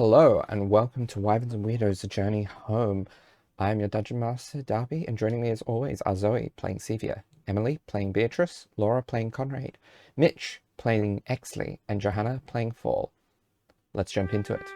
Hello and welcome to Wyverns and Weirdos, The Journey Home. I am your Dungeon Master, Darby, and joining me as always are Zoe playing Cevia, Emily playing Beatrice, Laura playing Conrade, Mitch playing Exley, and Johanna playing Fall. Let's jump into it.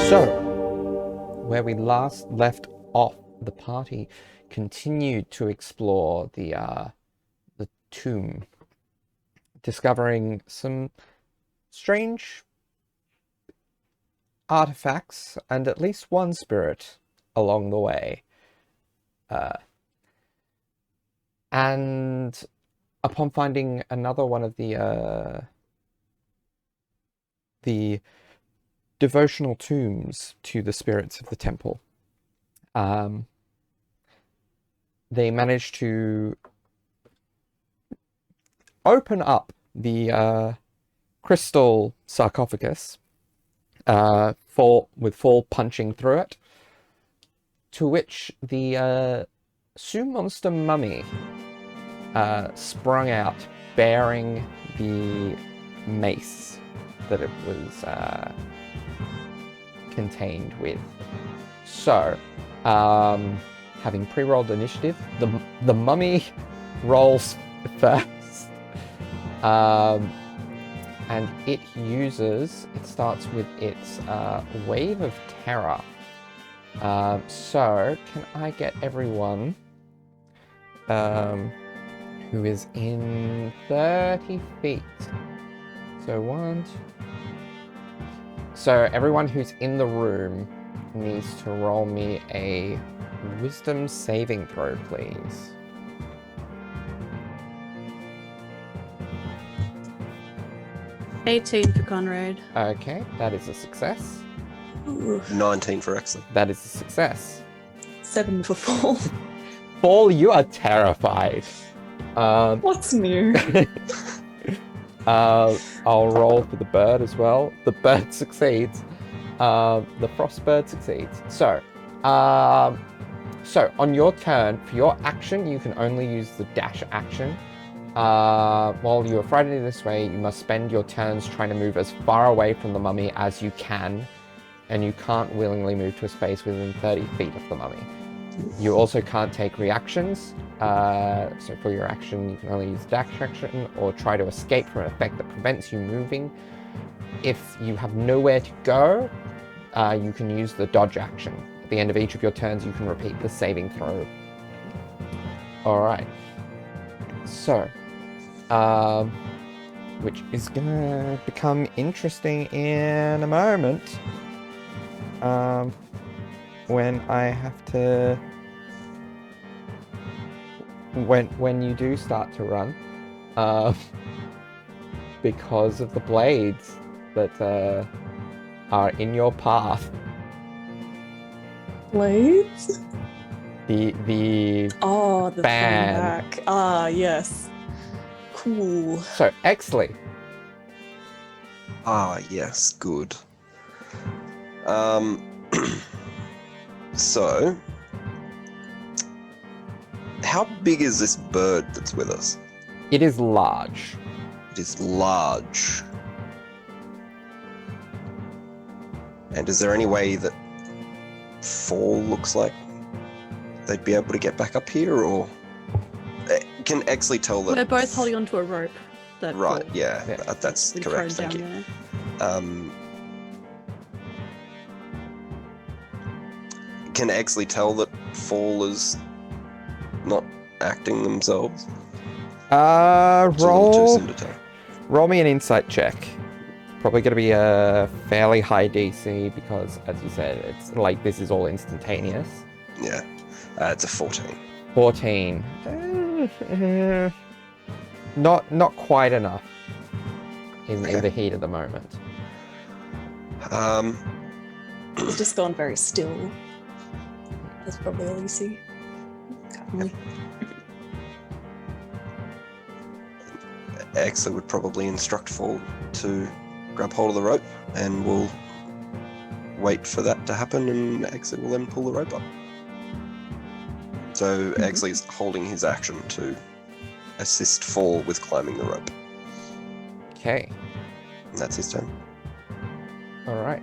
So, where we last left off, the party continued to explore the tomb, discovering some strange artifacts and at least one spirit along the way. And upon finding another one of the devotional tombs to the spirits of the temple, they managed to open up the crystal sarcophagus, with Fall punching through it, to which the Sioux monster mummy sprung out, bearing the mace that it was contained with. So, having pre-rolled initiative, the mummy rolls first, and it starts with its wave of terror. So, can I get everyone who is in 30 feet? So everyone who's in the room needs to roll me a wisdom saving throw, please. $18 for Conrade. Okay, that is a success. Ooh. 19 for Exley. That is a success. 7 for Fall. Fall, you are terrified. What's new? I'll roll for the bird as well. The bird succeeds. The frost bird succeeds. So on your turn, for your action, you can only use the dash action. While you are frightened in this way, you must spend your turns trying to move as far away from the mummy as you can, and you can't willingly move to a space within 30 feet of the mummy. You also can't take reactions. So for your action, you can only use dash action or try to escape from an effect that prevents you moving. If you have nowhere to go, you can use the dodge action. At the end of each of your turns, you can repeat the saving throw. Alright. So, which is gonna become interesting in a moment. When I have to... When you do start to run, because of the blades that are in your path. Blades? The fan fan. back. Ah, yes. Cool. So, Exley. Ah, yes, good. So, how big is this bird that's with us? It is large. It is large. And is there any way that Fall looks like they'd be able to get back up here, or can Exley tell that? We're both holding onto a rope. Right, yeah, Yeah. that's we correct, thrown thank down you. there. Can Exley tell that Fall is not acting themselves? It's a little too soon to tell. Roll me an insight check. Probably going to be a fairly high DC because, as you said, it's like this is all instantaneous. Yeah, it's a 14. 14. Not quite enough in the heat of the moment. It's just gone very still. That's probably all you see. Definitely. Exley would probably instruct Fall to grab hold of the rope, and we'll wait for that to happen, and Exley will then pull the rope up. So Exley's holding his action to assist Fall with climbing the rope. Okay. And that's his turn. All right.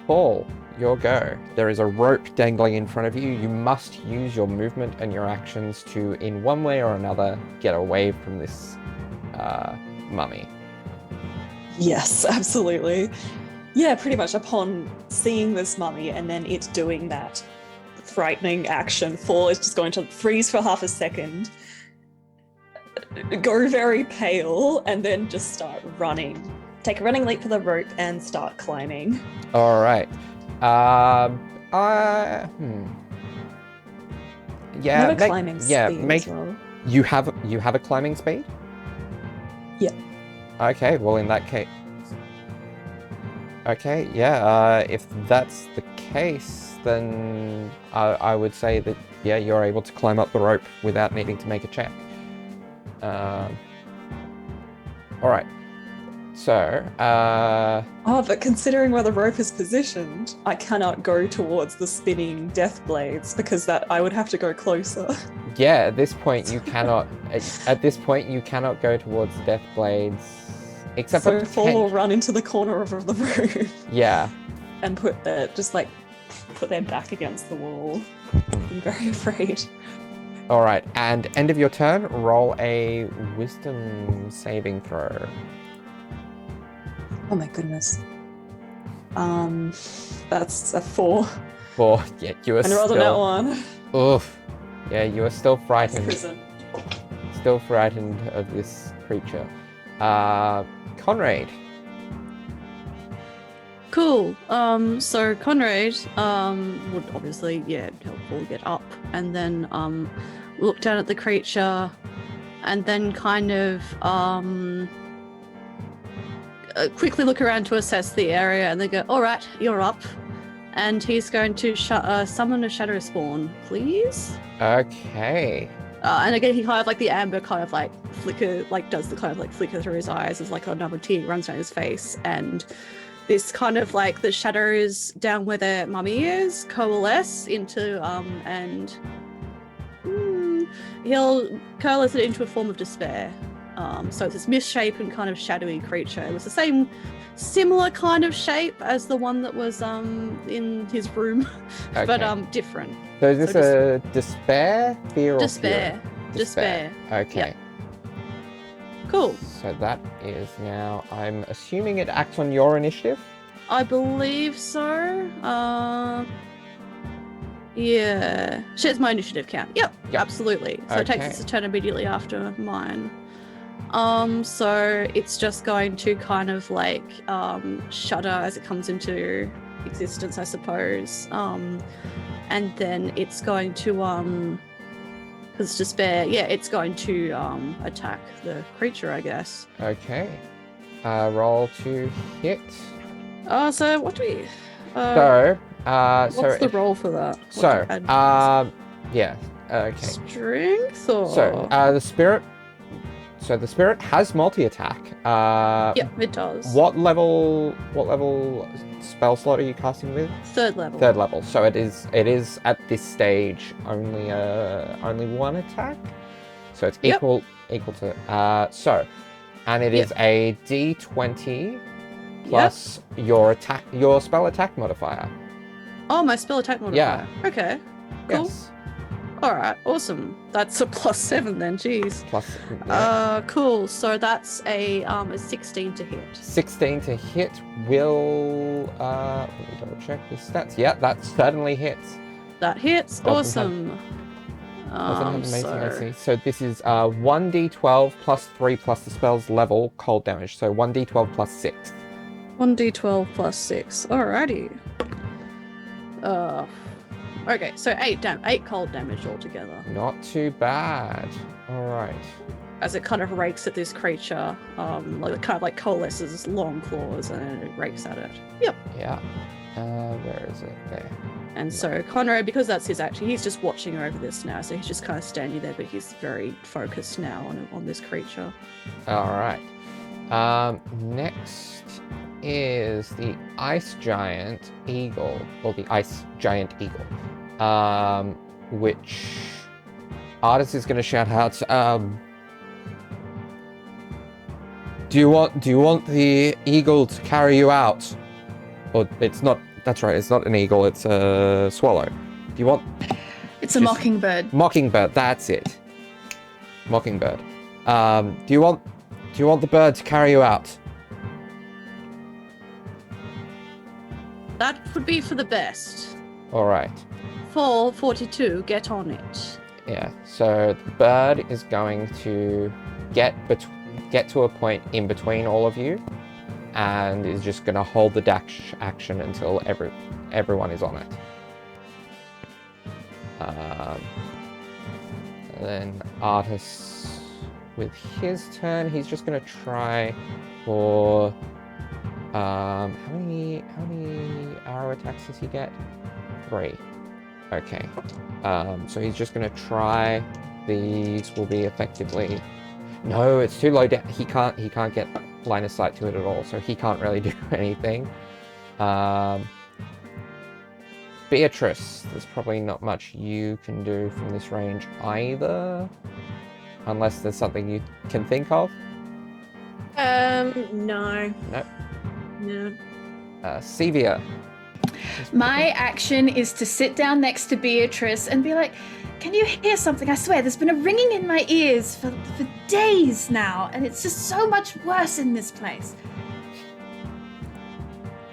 Fall, your go. There is a rope dangling in front of you. You must use your movement and your actions to, in one way or another, get away from this mummy. Yes, absolutely. Yeah, pretty much upon seeing this mummy and then it doing that frightening action, Fall is just going to freeze for half a second, go very pale, and then just start running. Take a running leap for the rope and start climbing. All right. Yeah. Never climbing speed as well. You have a climbing speed? Yeah. Okay. Well, in that case. Okay. Yeah. If that's the case, then I would say that you're able to climb up the rope without needing to make a check. All right. So, but considering where the rope is positioned, I cannot go towards the spinning death blades because I would have to go closer. Yeah, at this point you cannot. At this point you cannot go towards the death blades, except so for Fall will run into the corner of the room. Yeah. And put their back against the wall. I'm very afraid. All right, and end of your turn, roll a wisdom saving throw. Oh my goodness. That's a 4. 4. Yeah, you are and rolled still. that one. Oof. Yeah, you are still frightened. Prison. Still frightened of this creature. Conrade. Cool. So Conrade would obviously help Paul get up and then look down at the creature and then kind of quickly look around to assess the area and then go, all right, you're up. And he's going to summon a shadow spawn, please. Okay. And again, he kind of like the amber kind of like flicker, like does the kind of like flicker through his eyes as like another tear runs down his face. And this kind of like the shadows down where the mummy is coalesce into, he'll coalesce it into a form of despair. So it's this misshapen kind of shadowy creature. It was the same, similar kind of shape as the one that was in his room, Okay. but different. So is this a despair, fear, or Despair. fury? Despair. Okay. Cool. So that is now, I'm assuming it acts on your initiative? I believe so. Yeah. Shares my initiative count. Yep. Absolutely. So it takes Okay. its turn immediately after mine. So it's just going to kind of like shudder as it comes into existence, I suppose. And then it's going to because it's despair, it's going to attack the creature, I guess. Okay. Roll to hit. So what do we What's the roll for that? Okay. Strength or the spirit has multi-attack. it does. What level spell slot are you casting with? Third level. Third level. So it is at this stage only one attack. So it's equal to and it is a D20 plus your spell attack modifier. Oh, my spell attack modifier. Yeah. Okay. Cool. Yes. All right. Awesome. That's a +7 then. Jeez. Plus. Cool. So that's a 16 to hit. 16 to hit will. Let me double check the stats. Yeah, that certainly hits. That hits. Awesome. Doesn't have amazing AC. So this is 1d12 plus 3 plus the spell's level cold damage. So 1d12 plus 6. 1d12 plus 6. Alrighty. Okay, so 8 cold damage altogether. Not too bad. All right. As it kind of rakes at this creature, it kind of like coalesces long claws and it rakes at it. Yep. Yeah. Where is it? There. And so Conrad, because that's his action, he's just watching over this now. So he's just kind of standing there, but he's very focused now on this creature. All right. Next is the ice giant eagle, or the ice giant eagle, which Artis is going to shout out. Do you want the eagle to carry you out? Or it's not. That's right. It's not an eagle. It's a swallow. Do you want? It's a mockingbird. Mockingbird. That's it. Mockingbird. Do you want the bird to carry you out? That would be for the best. All right. 442, get on it. Yeah. So the bird is going to get to a point in between all of you, and is just going to hold the dash action until everyone is on it. Then Artis, with his turn, he's just going to try for how many arrow attacks does he get? 3. Okay. So he's just going to try. These will be effectively. No, it's too low down. He can't get line of sight to it at all, so he can't really do anything. Beatrice, there's probably not much you can do from this range either, unless there's something you can think of. No. Nope. No. Cevia. My action is to sit down next to Beatrice and be like, can you hear something? I swear, there's been a ringing in my ears for days now, and it's just so much worse in this place.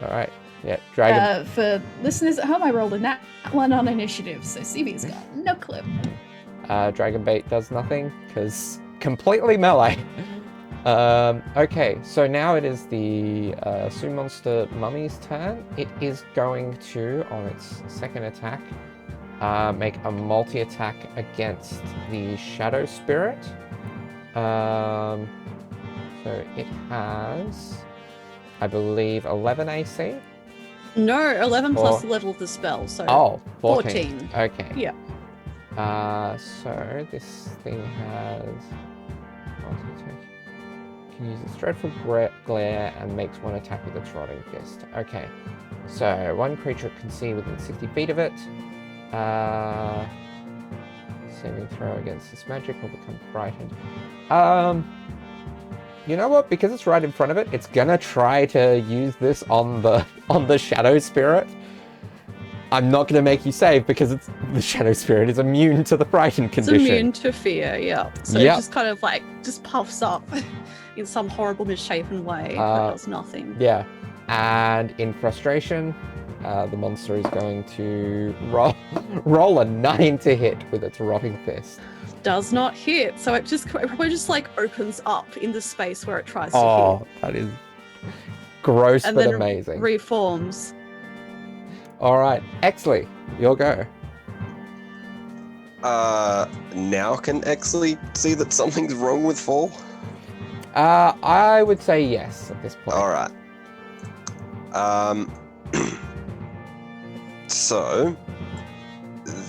All right. Yeah, dragon. For listeners at home, I rolled a nat 1 on initiative, so Cevia's got no clue. Dragon bait does nothing because completely melee. Okay, so now it is the Sea Monster Mummy's turn. It is going to, on its second attack, make a multi-attack against the Shadow Spirit. So it has, I believe, 11 AC. No, 11 plus the level of the spell, so 14. Okay. Yeah. So this thing has multi-attack. Can use its dreadful glare and makes one attack with its rotting fist. Okay. So one creature can see within 60 feet of it. Saving throw against this magic will become frightened. You know what? Because it's right in front of it, it's gonna try to use this on the Shadow Spirit. I'm not gonna make you save because the Shadow Spirit is immune to the frightened condition. It's immune to fear, yeah. So it just kind of just puffs up in some horrible misshapen way, but does nothing. Yeah. And in frustration, the monster is going to roll a 9 to hit with its rotting fist. Does not hit, so it probably just opens up in the space where it tries to hit. Oh, that is gross and but then amazing. Reforms. All right, Exley, your go. Now can Exley see that something's wrong with Fall? I would say yes at this point. All right. So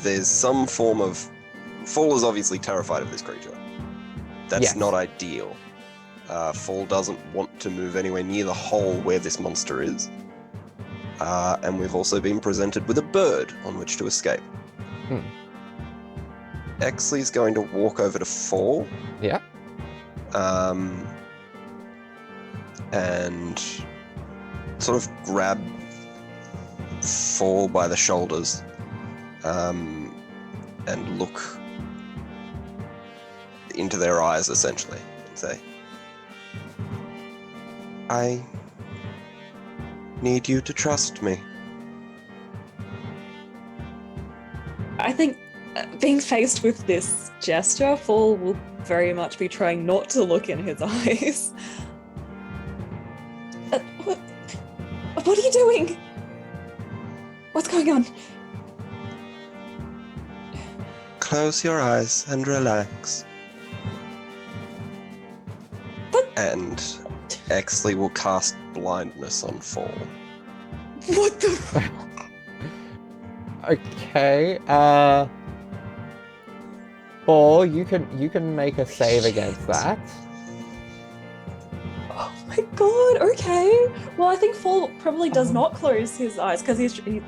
there's some form of Fall is obviously terrified of this creature. That's not ideal. Fall doesn't want to move anywhere near the hole where this monster is. And we've also been presented with a bird on which to escape. Exley's going to walk over to Fall. Yeah. And sort of grab Fall by the shoulders. And look into their eyes, essentially, and say, I need you to trust me. I think being faced with this gesture, Fall will very much be trying not to look in his eyes. What are you doing? What's going on? Close your eyes and relax. But And Exley will cast blindness on Fall. What the? Okay. Paul, you can make a save against that. Oh my god. Okay. Well, I think Fall probably does not close his eyes because he...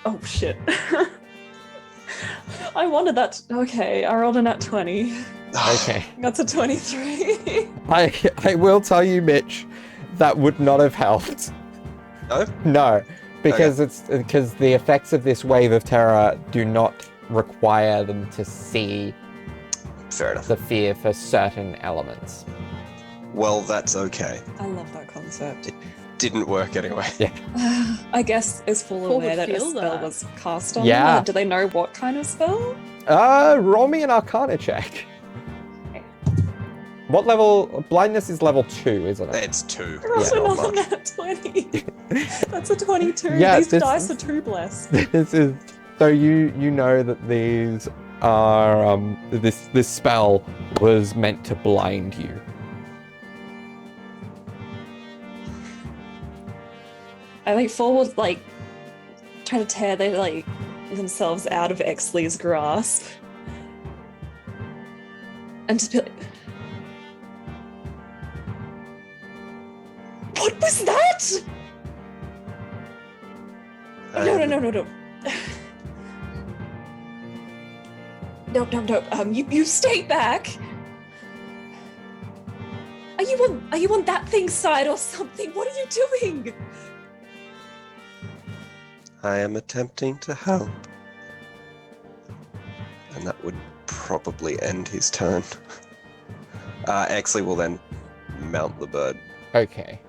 Oh shit. I wanted that. Okay, I rolled a nat 20. Okay. That's a 23. I will tell you, Mitch, that would not have helped. No? No, because because the effects of this wave of terror do not require them to see Fair enough. the fear for certain elements. Well, that's okay. I love that concept. Didn't work anyway. I guess is Fall Fall aware would that a feel spell that. was cast on Yeah. them? Do they know what kind of spell? Roll me an Arcana check. What level? Blindness is level 2, isn't it? It's 2. I rolled It's not another much. nat 20. That's a 22. Yeah, These this- dice are too blessed. This is so you know that these are this spell was meant to blind you. I think Fall would like try to tear themselves out of Exley's grasp. And just be like, what was that? No. No. You stay back. Are you on that thing's side or something? What are you doing? I am attempting to help. And that would probably end his turn. Exley will then mount the bird. Okay.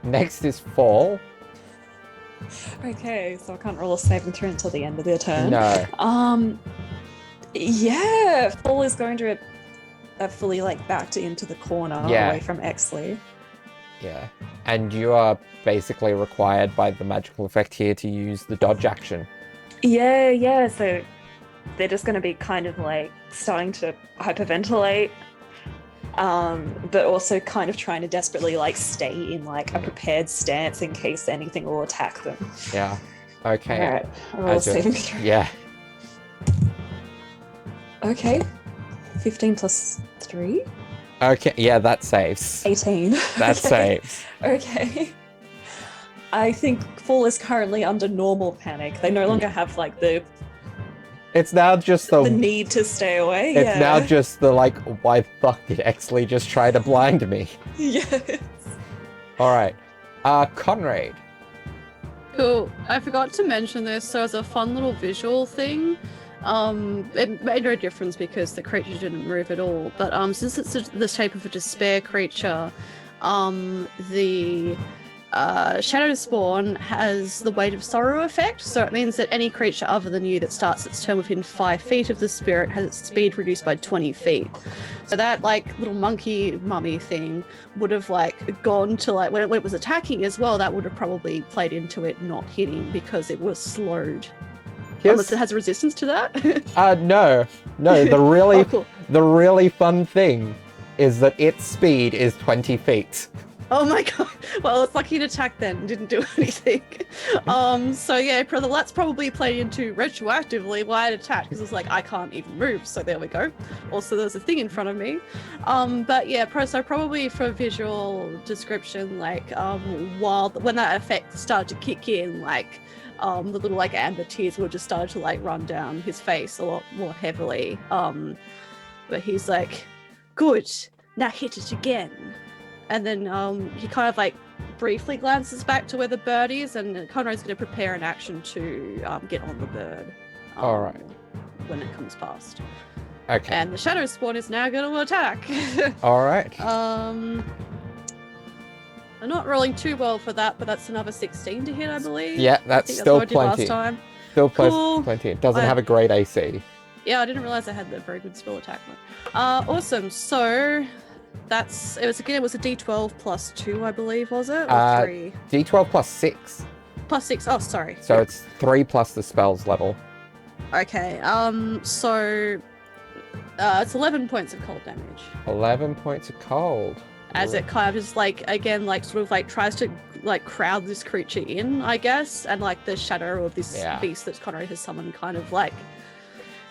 Next is Fall. Okay, so I can't roll a saving throw until the end of their turn. No. Yeah, Fall is going to fully backed into the corner away from Exley. Yeah. And you are basically required by the magical effect here to use the dodge action. Yeah. So they're just going to be kind of starting to hyperventilate, but also kind of trying to desperately stay in a prepared stance in case anything will attack them. Yeah. Okay. All right, roll a saving throw. Yeah. Okay, 15 plus 3. Okay. Yeah, that saves. 18. That saves. Okay. I think Fall is currently under normal panic. They no longer have the It's now just the need to stay away. It's now just the why the fuck did Exley just try to blind me? Yes. Alright. Conrade. Cool. I forgot to mention this, so as a fun little visual thing, it made no difference because the creature didn't move at all, but since it's the shape of a despair creature, the Shadow Spawn has the Weight of Sorrow effect, so it means that any creature other than you that starts its turn within 5 feet of the spirit has its speed reduced by 20 feet. So that little monkey mummy thing would have gone to when it was attacking as well, that would have probably played into it not hitting because it was slowed. Unless it has a resistance to that? No. The really Oh, cool. the really fun thing is that its speed is 20 feet. Oh my god. Well, it's lucky it attacked then and didn't do anything. So yeah, that's probably played into retroactively why it attacked, because it's I can't even move, so there we go. Also, there's a thing in front of me. But yeah, so probably for visual description, when that effect started to kick in, the little amber tears would just started to run down his face a lot more heavily. But he's good, now hit it again. And then he kind of briefly glances back to where the bird is, and Conrade's going to prepare an action to get on the bird. All right. When it comes past. Okay. And the Shadow Spawn is now going to attack. All right. I'm not rolling too well for that, but that's another 16 to hit, I believe. Yeah, that's I think still what I did plenty. last time. Still Cool. plenty. It doesn't have a great AC. Yeah, I didn't realize I had the very good spell attack one. Awesome. So it was a D12 plus 2, I believe, was it? Or 3? D12 plus 6. Plus 6. Oh, sorry. So it's 3 plus the spell's level. Okay. So it's 11 points of cold damage. 11 points of cold. as it kind of just like, again, like sort of like tries to like crowd this creature in, I guess, and like the shadow of this beast that Conrade has summoned kind of like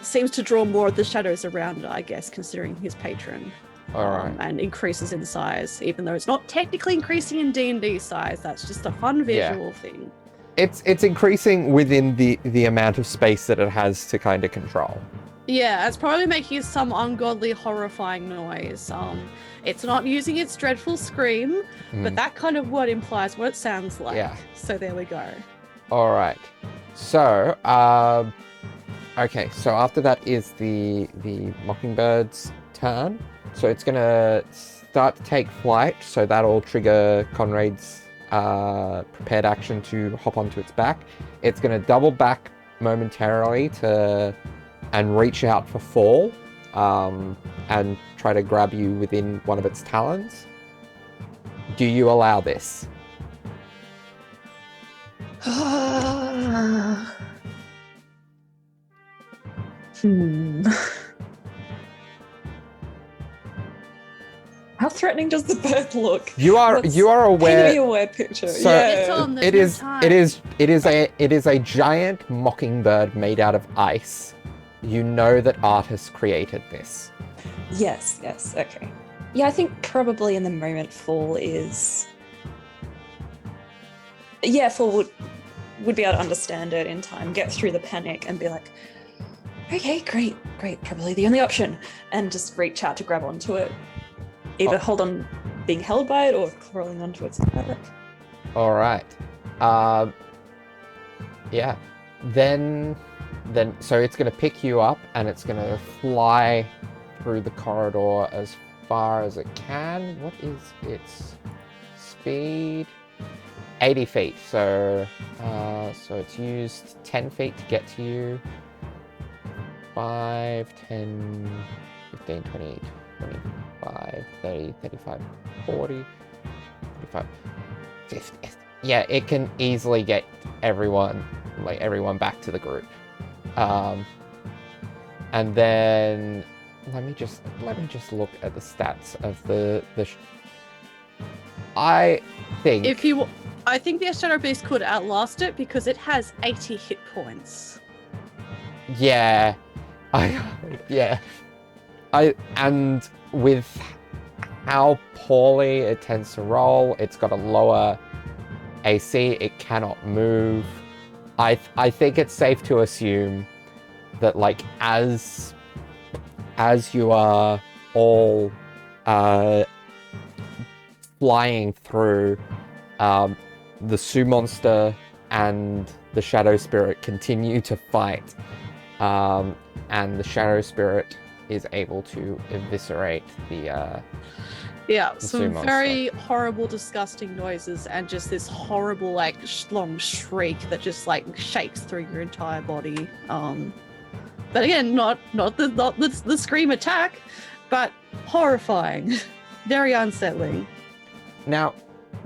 seems to draw more of the shadows around it, I guess, considering his patron. All right. And increases in size, even though it's not technically increasing in D&D size. That's just a fun visual thing. It's increasing within the amount of space that it has to kind of control. Yeah, it's probably making some ungodly, horrifying noise. It's not using its dreadful scream, but that kind of word implies what it sounds like. Yeah. So there we go. All right. So, okay. So after that is the Mockingbird's turn. So it's gonna start to take flight. So that'll trigger Conrade's prepared action to hop onto its back. It's gonna double back momentarily and reach out for fall, and try to grab you within one of its talons. Do you allow this? How threatening does the bird look? You are aware. Paint me a word picture. So yeah. it is a giant mockingbird made out of ice. You know that artists created this. Yes, okay. Yeah, I think probably in the moment Fall is... Yeah, Fall would be able to understand it in time, get through the panic and be like, okay, great, probably the only option. And just reach out to grab onto it. Either hold on being held by it or crawling onto its back. All right. Yeah. Then so it's going to pick you up and it's going to fly through the corridor as far as it can. What is its speed? 80 feet. So it's used 10 feet to get to you. 5, 10, 15, 20, 25, 30, 35, 40, 45, 50. Yeah, it can easily get everyone back to the group. And then let me just look at the stats of I think the Shadow Beast could outlast it because it has 80 hit points. Yeah. And with how poorly it tends to roll, it's got a lower AC, it cannot move. I think it's safe to assume that, like, as you are all flying through, the Sioux monster and the Shadow Spirit continue to fight, and the Shadow Spirit is able to eviscerate the some very horrible, disgusting noises, and just this horrible, like, long shriek that just like shakes through your entire body. But again, not the scream attack, but horrifying, very unsettling. Now,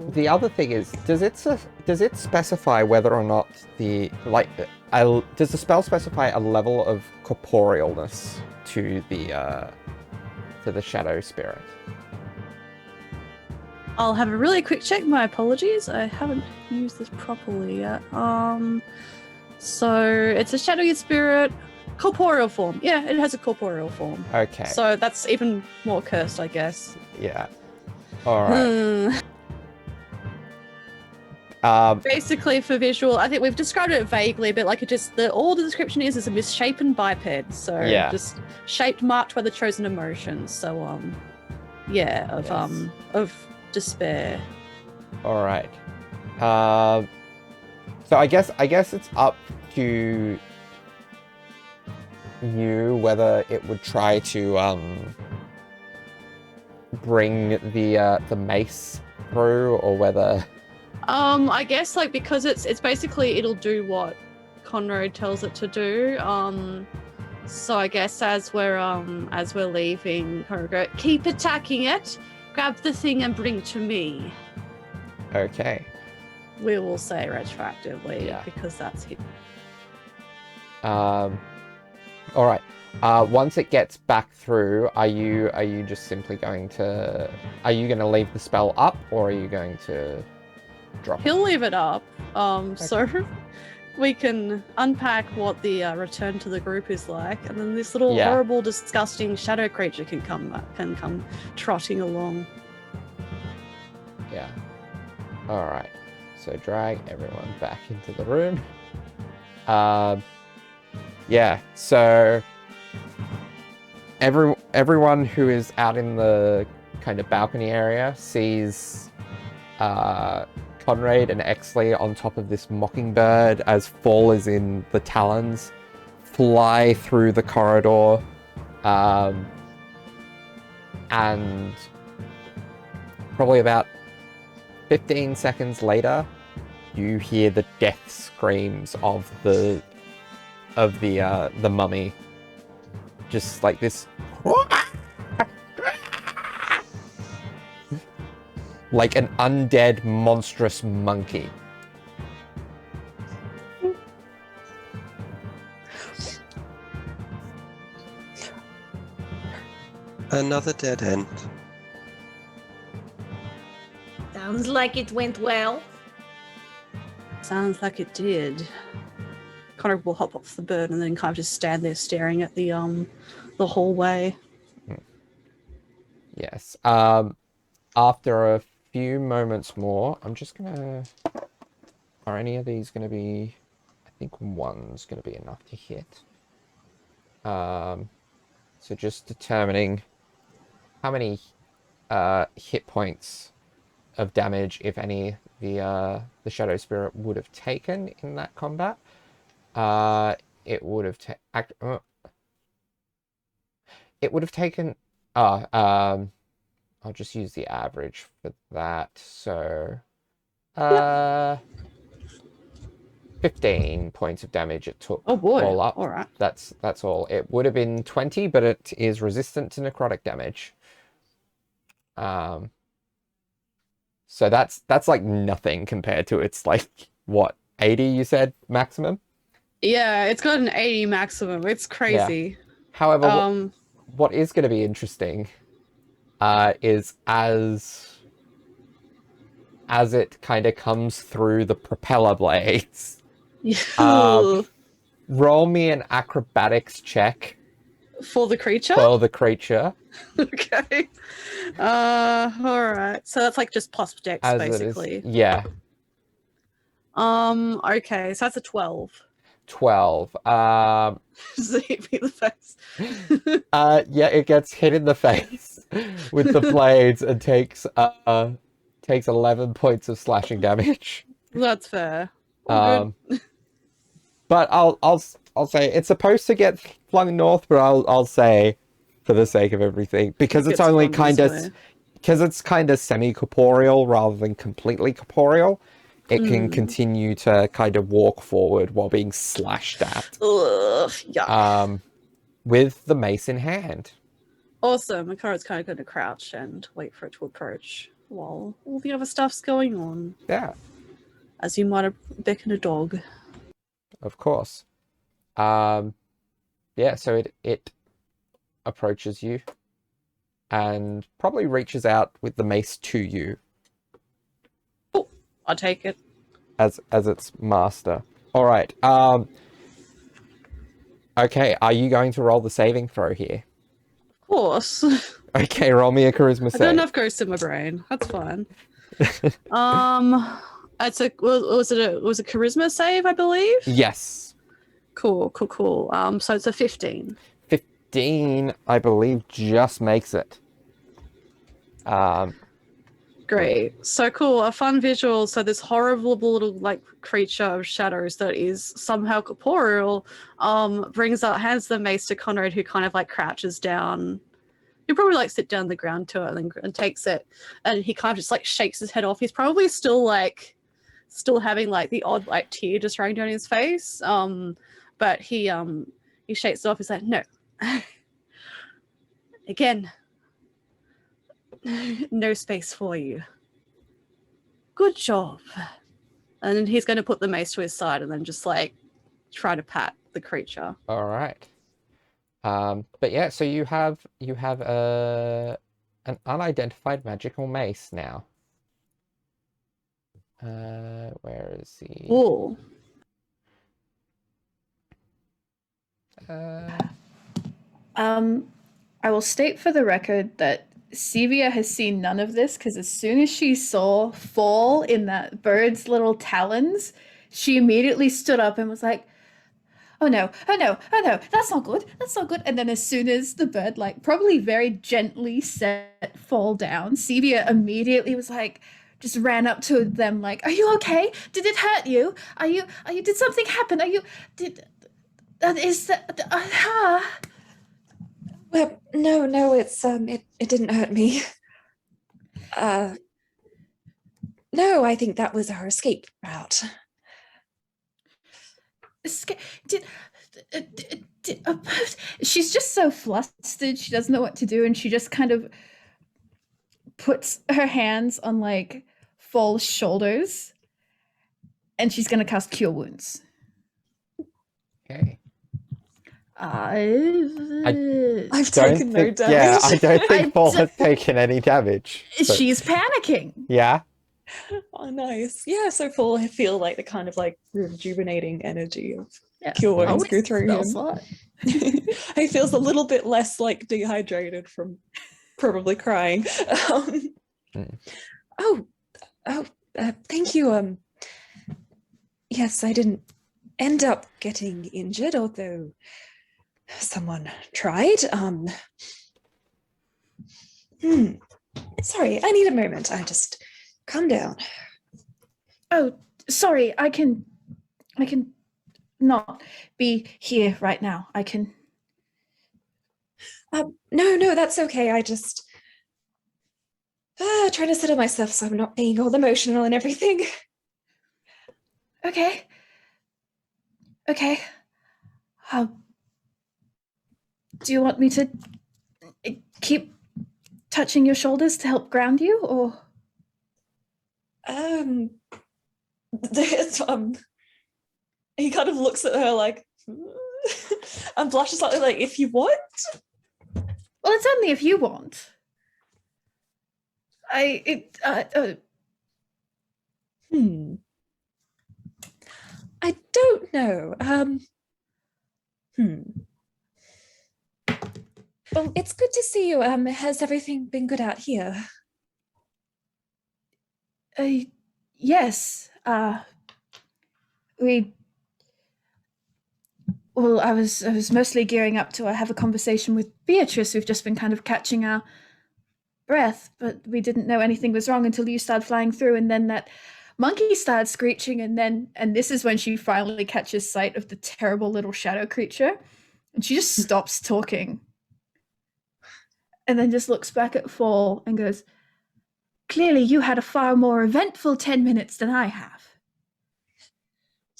the other thing is, does it specify whether or not does the spell specify a level of corporealness to the Shadow Spirit? I'll have a really quick check. My apologies, I haven't used this properly yet. So it's a shadowy spirit, corporeal form. Yeah, it has a corporeal form. Okay. So that's even more cursed, I guess. Yeah. All right. Basically, for visual, I think we've described it vaguely, but like all the description is a misshapen biped. So just shaped, marked by the chosen emotions. So of despair. All right. So I guess it's up to you whether it would try to bring the mace through, or whether. I guess, like, because it's basically it'll do what Conrade tells it to do. So I guess as we're leaving, Conrade go, keep attacking it. Grab the thing and bring to me. Okay. We will say retroactively, Yeah. because that's hidden. All right. Once it gets back through, are you just simply going to leave the spell up, or are you going to drop it? He'll leave it up. So we can unpack what the return to the group is like, and then this little horrible, disgusting shadow creature can come trotting along. Yeah. All right. So drag everyone back into the room. Yeah. So everyone who is out in the kind of balcony area sees Conrade and Exley on top of this mockingbird as Fall is in the talons, fly through the corridor, and probably about 15 seconds later, you hear the death screams of the mummy, just like this. Like an undead monstrous monkey. Another dead end. Sounds like it went well. Sounds like it did. Conrad will hop off the bird and then kind of just stand there staring at the hallway. Yes. After a few moments more, I'm just gonna... Are any of these gonna be... I think one's gonna be enough to hit. So just determining how many hit points of damage, if any, the Shadow Spirit would have taken in that combat. It would have taken... I'll just use the average for that. So, 15 points of damage it took. Oh boy! All up. All right. That's all. It would have been 20, but it is resistant to necrotic damage. So that's like nothing compared to its like what 80 you said maximum. Yeah, it's got an 80 maximum. It's crazy. Yeah. However, what is going to be interesting is as it kind of comes through the propeller blades. Roll me an acrobatics check for the creature. Okay. All right. So that's like just plus dex, as basically. Yeah. Okay. So that's a 12. 12. Does it hit me in the face? Yeah, it gets hit in the face with the blades and takes 11 points of slashing damage. That's fair. But I'll say it's supposed to get flung north, but I'll say for the sake of everything, because it's only kind of semi-corporeal rather than completely corporeal, it can continue to kind of walk forward while being slashed at. Ugh, yuck. With the mace in hand. Awesome. Makara's kind of going to crouch and wait for it to approach while all the other stuff's going on. Yeah. As you might have beckoned a dog. Of course. Yeah, so it approaches you and probably reaches out with the mace to you. Oh, I'll take it. As its master. All right. Okay, are you going to roll the saving throw here? Of course. Okay, roll me a charisma save. I got enough ghosts in my brain. That's fine. It was a charisma save, I believe? Yes. Cool. So it's a 15. 15, I believe, just makes it. Great. So cool. A fun visual. So this horrible little like creature of shadows that is somehow corporeal hands the mace to Conrad, who kind of like crouches down. He'll probably like sit down on the ground to it and takes it, and he kind of just like shakes his head off. He's probably still having like the odd like tear just running down his face. But he shakes it off. He's like, no. Again. No space for you. Good job. And then he's going to put the mace to his side and then just like try to pat the creature. All right. But yeah, so you have an unidentified magical mace now. Where is he? Cool. I will state for the record that Cevia has seen none of this because as soon as she saw Fall in that bird's little talons, she immediately stood up and was like, oh no, oh no, oh no, that's not good, that's not good. And then as soon as the bird, like, probably very gently set Fall down, Cevia immediately was like, just ran up to them like, are you okay? Did it hurt you? Are you, did something happen? Well, no, it's it didn't hurt me. No, I think that was our escape route. She's just so flustered. She doesn't know what to do, and she just kind of puts her hands on like Fall's shoulders, and she's gonna cast Cure Wounds. Okay. I've taken no damage. Yeah, I don't think Fall has taken any damage. But... She's panicking. Yeah. Oh, nice. Yeah, so Fall, I feel like the kind of like rejuvenating energy of Yeah. Cure Wounds go through him. He feels a little bit less like dehydrated from probably crying. Thank you. Yes, I didn't end up getting injured, although someone tried. Sorry, I need a moment. I just calm down. Oh, sorry, I can not be here right now. I can. No, that's okay. I just trying to settle myself so I'm not being all emotional and everything. Okay. Do you want me to keep touching your shoulders to help ground you, or? He kind of looks at her like, and blushes slightly, like, if you want. Well, it's only if you want. I don't know. Well, it's good to see you. Has everything been good out here? Yes. I was mostly gearing up to have a conversation with Beatrice. We've just been kind of catching our breath, but we didn't know anything was wrong until you started flying through, and then that monkey started screeching, and this is when she finally catches sight of the terrible little shadow creature, and she just stops talking. And then just looks back at Fall and goes, clearly you had a far more eventful 10 minutes than I have.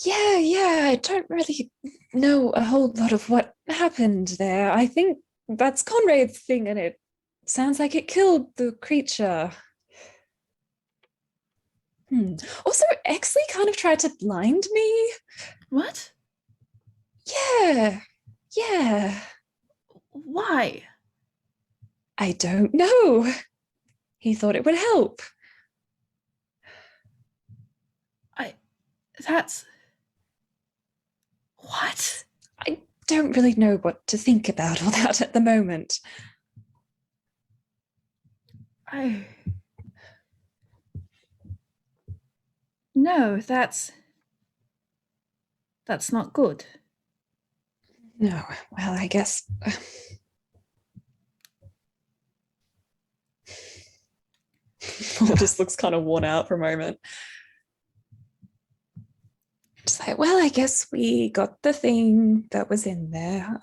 Yeah, I don't really know a whole lot of what happened there. I think that's Conrade's thing, and it sounds like it killed the creature. Also, Exley kind of tried to blind me. What? Yeah. Why? I don't know. He thought it would help. That's... What? I don't really know what to think about all that at the moment. No, that's not good. No, well, I guess... Paul just looks kind of worn out for a moment. Just like, well, I guess we got the thing that was in there.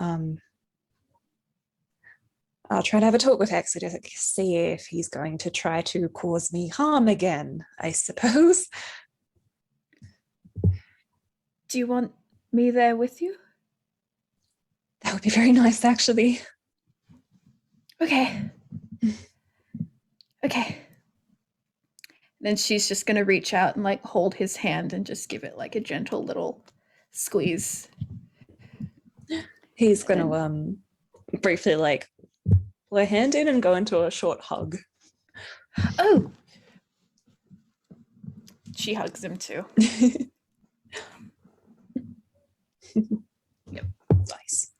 I'll try to have a talk with Exley to see if he's going to try to cause me harm again, I suppose. Do you want me there with you? That would be very nice, actually. Okay. Then she's just going to reach out and like hold his hand and just give it like a gentle little squeeze. He's going to briefly like pull her hand in and go into a short hug. Oh. She hugs him too. Yep. Nice.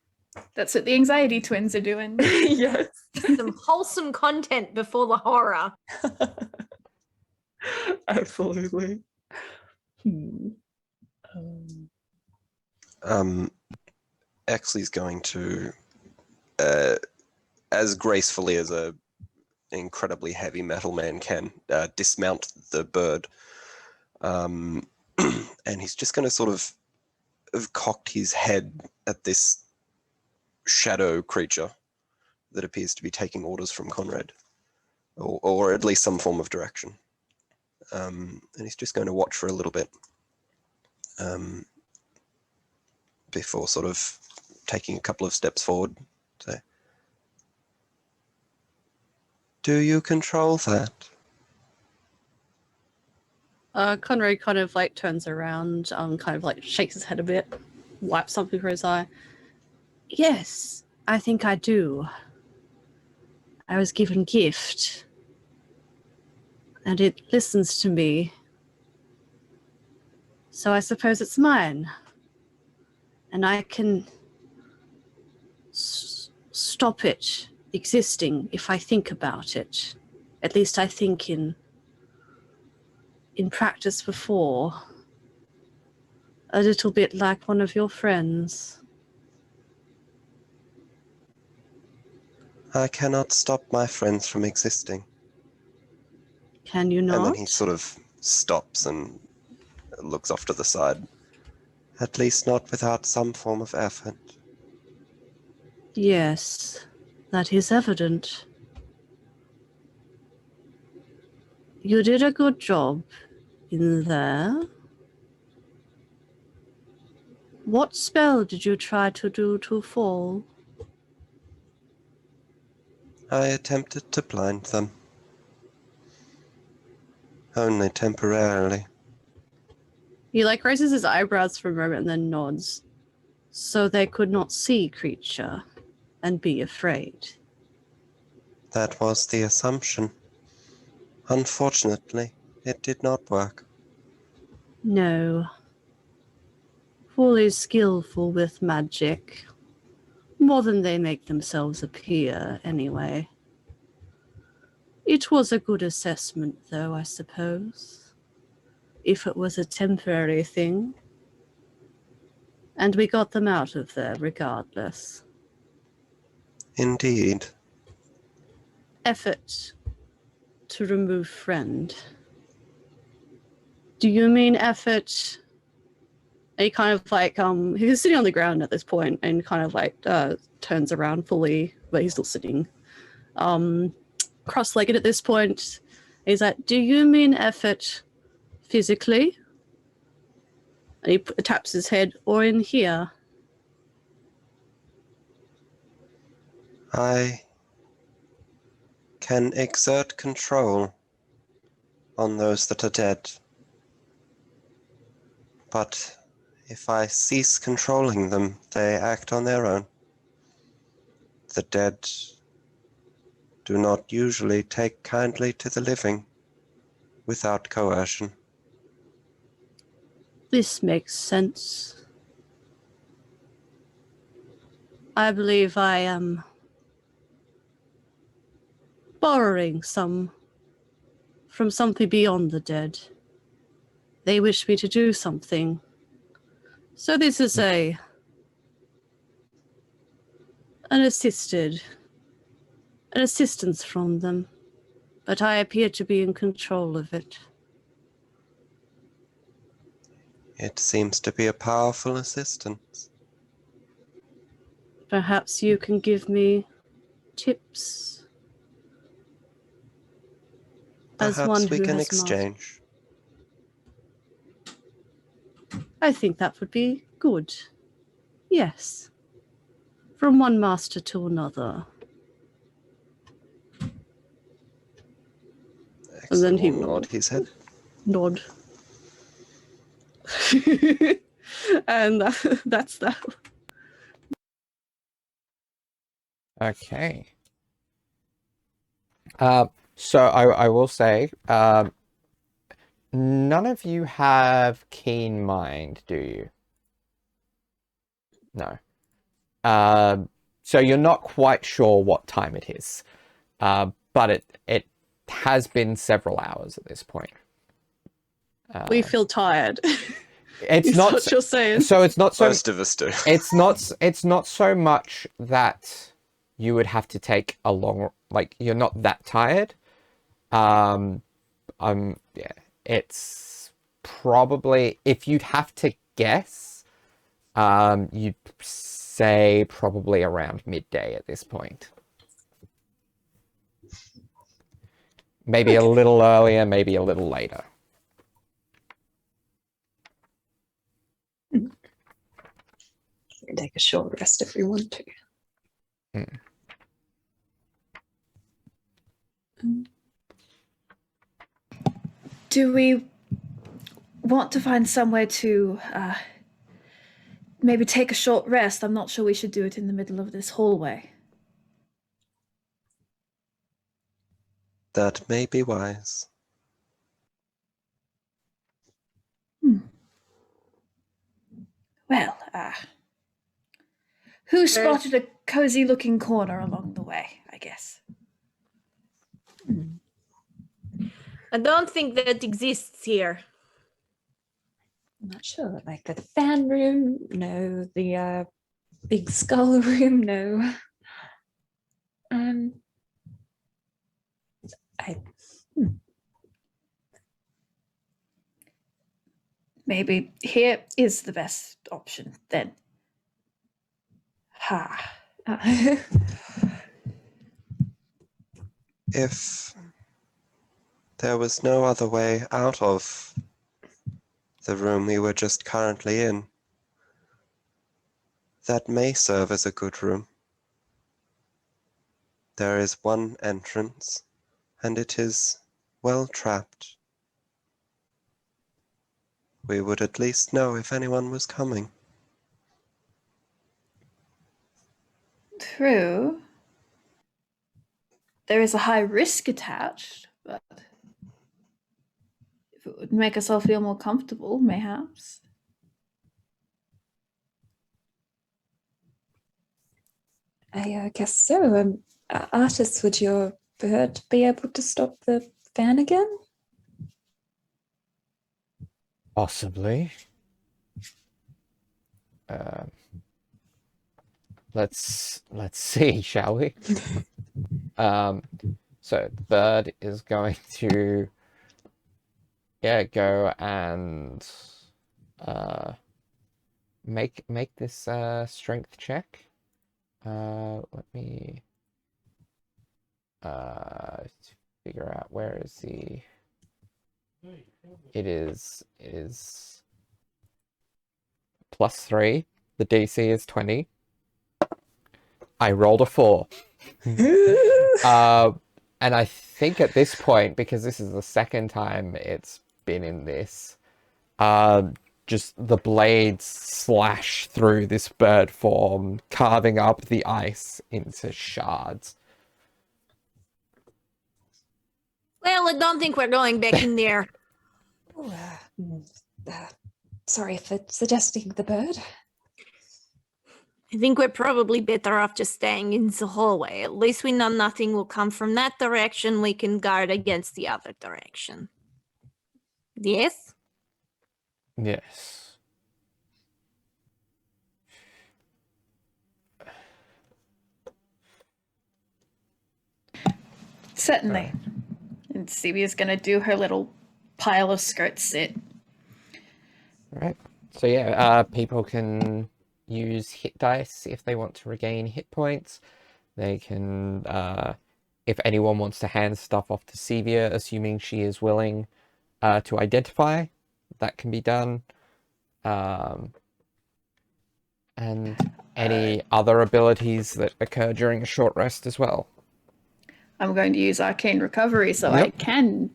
That's what the anxiety twins are doing. Yes. Some wholesome content before the horror. Absolutely. Exley's going to, as gracefully as a incredibly heavy metal man can, dismount the bird, and he's just going to sort of have cocked his head at this shadow creature that appears to be taking orders from Conrade, or at least some form of direction. And he's just going to watch for a little bit before sort of taking a couple of steps forward. Say, do you control that? Conrade kind of like turns around, kind of like shakes his head a bit, wipes something for his eye. Yes, I think I do. I was given gift, and it listens to me. So I suppose it's mine. And I can stop it existing if I think about it. At least I think in practice before. A little bit like one of your friends. I cannot stop my friends from existing. Can you not? And then he sort of stops and looks off to the side. At least not without some form of effort. Yes, that is evident. You did a good job in there. What spell did you try to do to fall? I attempted to blind them. Only temporarily. He like raises his eyebrows for a moment and then nods. So they could not see creature and be afraid. That was the assumption. Unfortunately, it did not work. No. Fool is skillful with magic. More than they make themselves appear, anyway. It was a good assessment, though, I suppose. If it was a temporary thing. And we got them out of there regardless. Indeed. Effort to remove friend. Do you mean effort? And he kind of like, he's sitting on the ground at this point and kind of like turns around fully, but he's still sitting cross-legged at this point. He's like, do you mean effort physically? And he taps his head, or in here? I can exert control on those that are dead. But if I cease controlling them, they act on their own. The dead do not usually take kindly to the living without coercion. This makes sense. I believe I am borrowing some from something beyond the dead. They wish me to do something. So this is an assistance from them, but I appear to be in control of it. It seems to be a powerful assistance. Perhaps you can give me tips. As one Perhaps we who can has exchange. I think that would be good. Yes. From one master to another. And then he will nod his head. Nod. And that's that. Okay. So I will say, none of you have keen mind, do you? No. So you're not quite sure what time it is, but it has been several hours at this point. We feel tired. It's Is not. what you're saying. So it's not so. Most of us do. It's not so much that you would have to take a long. Like you're not that tired. Yeah. It's probably, if you'd have to guess, you'd say probably around midday at this point. Maybe a little earlier, maybe a little later. We can take a short rest if we want to. Do we want to find somewhere to maybe take a short rest? I'm not sure we should do it in the middle of this hallway. That may be wise. Well, who spotted a cozy-looking corner along the way, I guess? I don't think that exists here. I'm not sure. Like the fan room, no. The big skull room, no. Maybe here is the best option, then. Ha. If there was no other way out of the room we were just currently in, that may serve as a good room. There is one entrance, and it is well trapped. We would at least know if anyone was coming. True. There is a high risk attached, but if it would make us all feel more comfortable, mayhaps. I guess so. Artist, would your bird be able to stop the fan again? Possibly. Let's see, shall we? So the bird is going to go and make this strength check. Let me figure out where is the. It is +3. The DC is 20. I rolled a 4. And I think at this point, because this is the second time it's been in this, just the blades slash through this bird form, carving up the ice into shards. Well, I don't think we're going back in there. Sorry for suggesting the bird. I think we're probably better off just staying in the hallway. At least we know nothing will come from that direction. We can guard against the other direction. Yes? Yes. Certainly. And Cevia's gonna do her little pile of skirts sit. Right. So yeah, people can use hit dice if they want to regain hit points. They can, if anyone wants to hand stuff off to Cevia, assuming she is willing to identify, that can be done. And any other abilities that occur during a short rest as well. I'm going to use Arcane Recovery so I can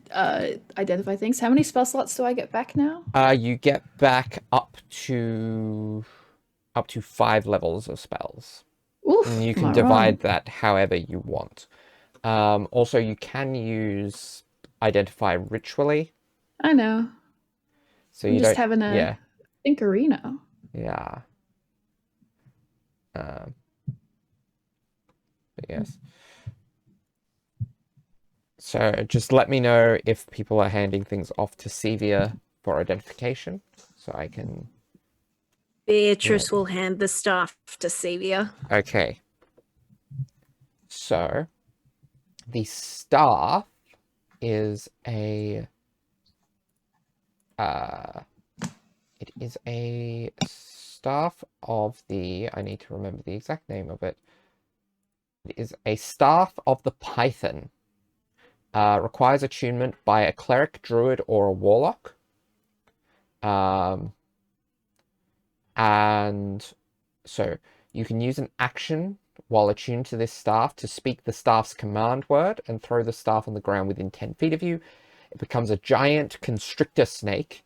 identify things. How many spell slots do I get back now? You get back up to 5 levels of spells. Oof, And you am can I divide wrong? that however you want. Also, you can use identify ritually. I know. So I'm you just don't. having a thinkerino. Yeah. But yes. So just let me know if people are handing things off to Cevia for identification, so I can. Beatrice will hand the staff to Cevia. Okay. So the staff is a. It is a staff of the. I need to remember the exact name of it. It is a staff of the Python. Requires attunement by a cleric, druid, or a warlock. And so you can use an action while attuned to this staff to speak the staff's command word and throw the staff on the ground within 10 feet of you. It becomes a giant constrictor snake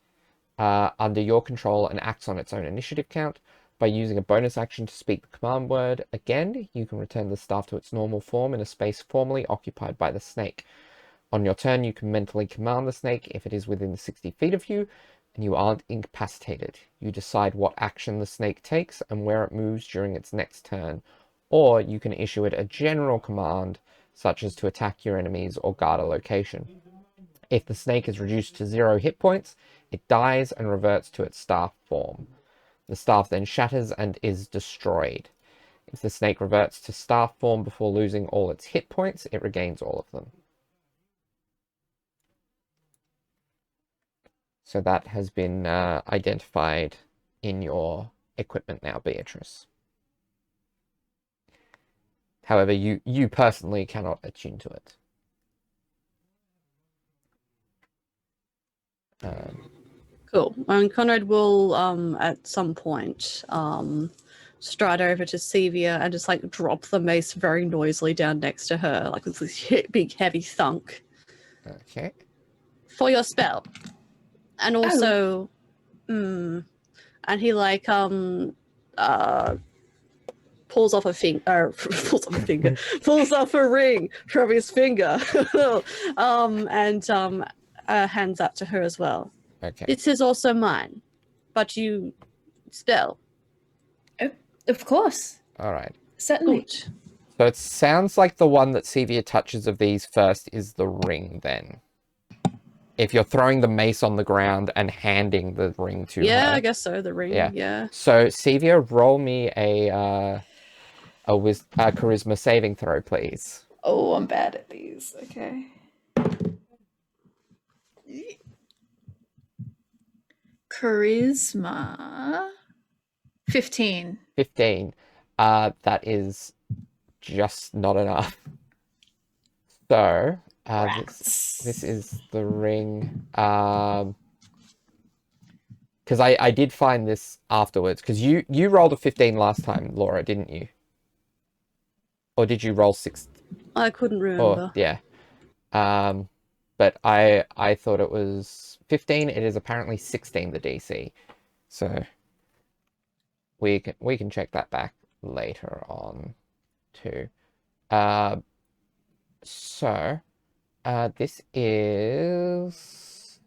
under your control and acts on its own initiative count. By using a bonus action to speak the command word again, you can return the staff to its normal form in a space formerly occupied by the snake. On your turn, you can mentally command the snake if it is within 60 feet of you and you aren't incapacitated. You decide what action the snake takes and where it moves during its next turn, or you can issue it a general command, such as to attack your enemies or guard a location. If the snake is reduced to 0 hit points, it dies and reverts to its staff form. The staff then shatters and is destroyed. If the snake reverts to staff form before losing all its hit points, it regains all of them. So that has been identified in your equipment now, Beatrice. However, you personally cannot attune to it. Cool. And Conrad will, at some point, stride over to Cevia and just like drop the mace very noisily down next to her, like with this big heavy thunk. Okay. For your spell. And also, and he like pulls off a finger, pulls off a ring from his finger, and hands that to her as well. Okay. This is also mine, but you spell. Of course. All right. Certainly. Good. So it sounds like the one that Cevia touches of these first is the ring then. If you're throwing the mace on the ground and handing the ring to her. Yeah, I guess so. The ring. Yeah. So Cevia, roll me a charisma saving throw, please. Oh, I'm bad at these. Okay. Charisma. 15. 15. That is just not enough. So this is the ring. Because I did find this afterwards. Because you rolled a 15 last time, Laura, didn't you? Or did you roll 6? I couldn't remember. Yeah. But I thought it was 15. It is apparently 16 the DC. So we can check that back later on too. So this is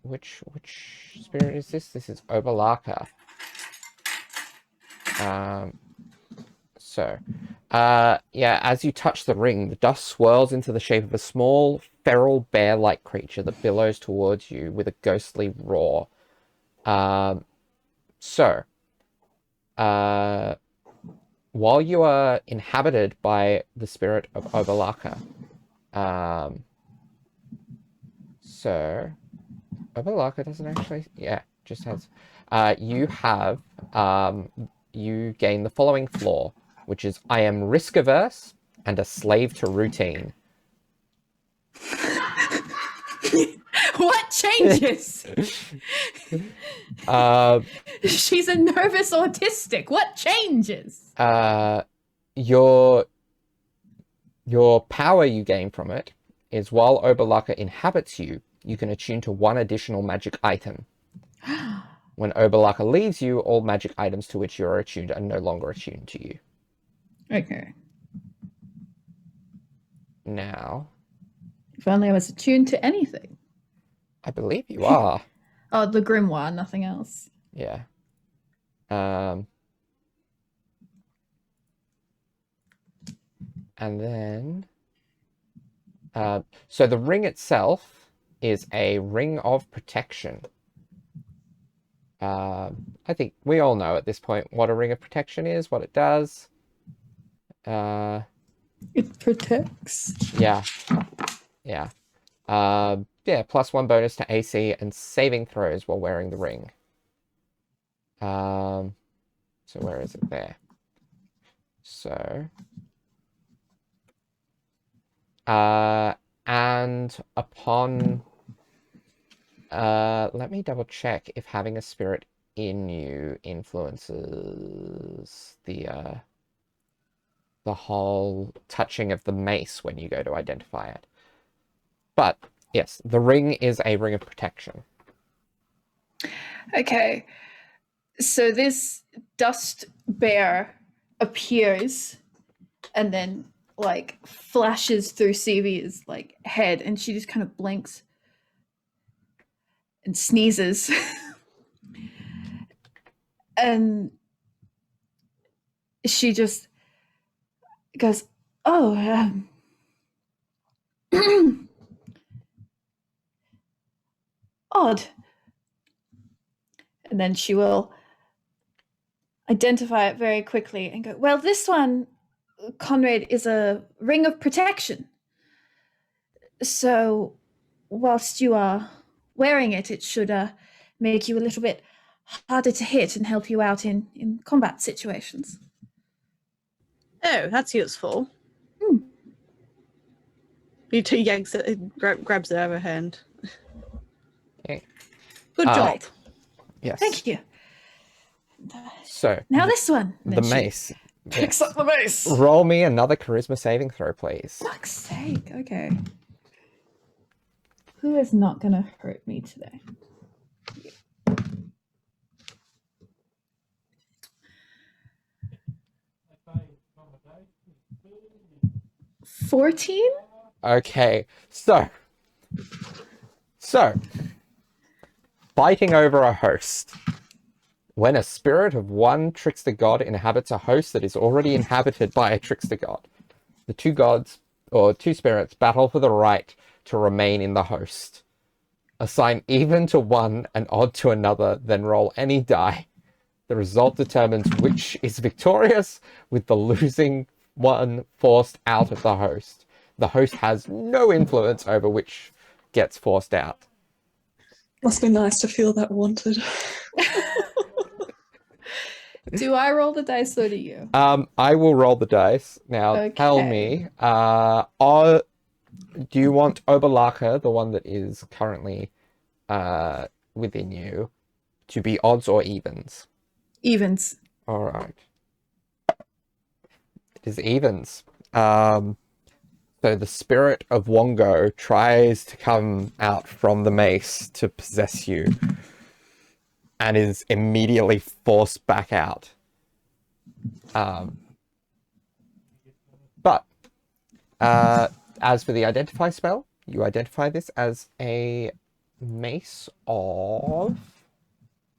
which spirit is this? This is 𝗖𝗔𝗦𝗧. Yeah, as you touch the ring, the dust swirls into the shape of a small, feral bear-like creature that billows towards you with a ghostly roar. While you are inhabited by the spirit of 𝗖𝗔𝗦𝗧, 𝗖𝗔𝗦𝗧 doesn't actually, just has, you gain the following flaw, which is I am risk averse and a slave to routine. What changes? She's a nervous autistic. What changes? Your power you gain from it is while 𝗖𝗔𝗦𝗧 inhabits you, you can attune to one additional magic item. When Oberlaka leaves you, all magic items to which you are attuned are no longer attuned to you. Okay. Now, If only I was attuned to anything. I believe you are. Oh, the grimoire, nothing else. Yeah. And then, so the ring itself is a ring of protection. I think we all know at this point what a ring of protection is, what it does. It protects. Yeah. Yeah. Yeah, +1 bonus to AC and saving throws while wearing the ring. So where is it there? So, and upon, let me double check if having a spirit in you influences the whole touching of the mace when you go to identify it. But yes, the ring is a ring of protection. Okay. So this dust bear appears and then like flashes through Cevia's like head, and she just kind of blinks and sneezes. And she just goes, "Oh, odd." And then she will identify it very quickly and go, "Well, this one, Conrade, is a ring of protection. So whilst you are wearing it, it should make you a little bit harder to hit and help you out in combat situations." Oh, that's useful. Hmm. You two yanks it, grabs it out of her hand. Okay. Good job. Yes. Thank you. So, Now this one. And the then she mace. picks Yes. up the mace. Roll me another charisma saving throw, please. Fuck's sake. Okay. Who is not going to hurt me today? 14? Okay, so fighting over a host. When a spirit of one trickster god inhabits a host that is already inhabited by a trickster god, the two gods, or two spirits, battle for the right to remain in the host. Assign even to one and odd to another, then roll any die. The result determines which is victorious, with the losing one forced out of the host. The host has no influence over which gets forced out. Must be nice to feel that wanted. Do I roll the dice or do you? I will roll the dice. Now, tell me, do you want Oberlaka, the one that is currently within you, to be odds or evens? Evens. All right. It is evens. So the spirit of Wongo tries to come out from the mace to possess you and is immediately forced back out. But as for the identify spell, you identify this as a mace of...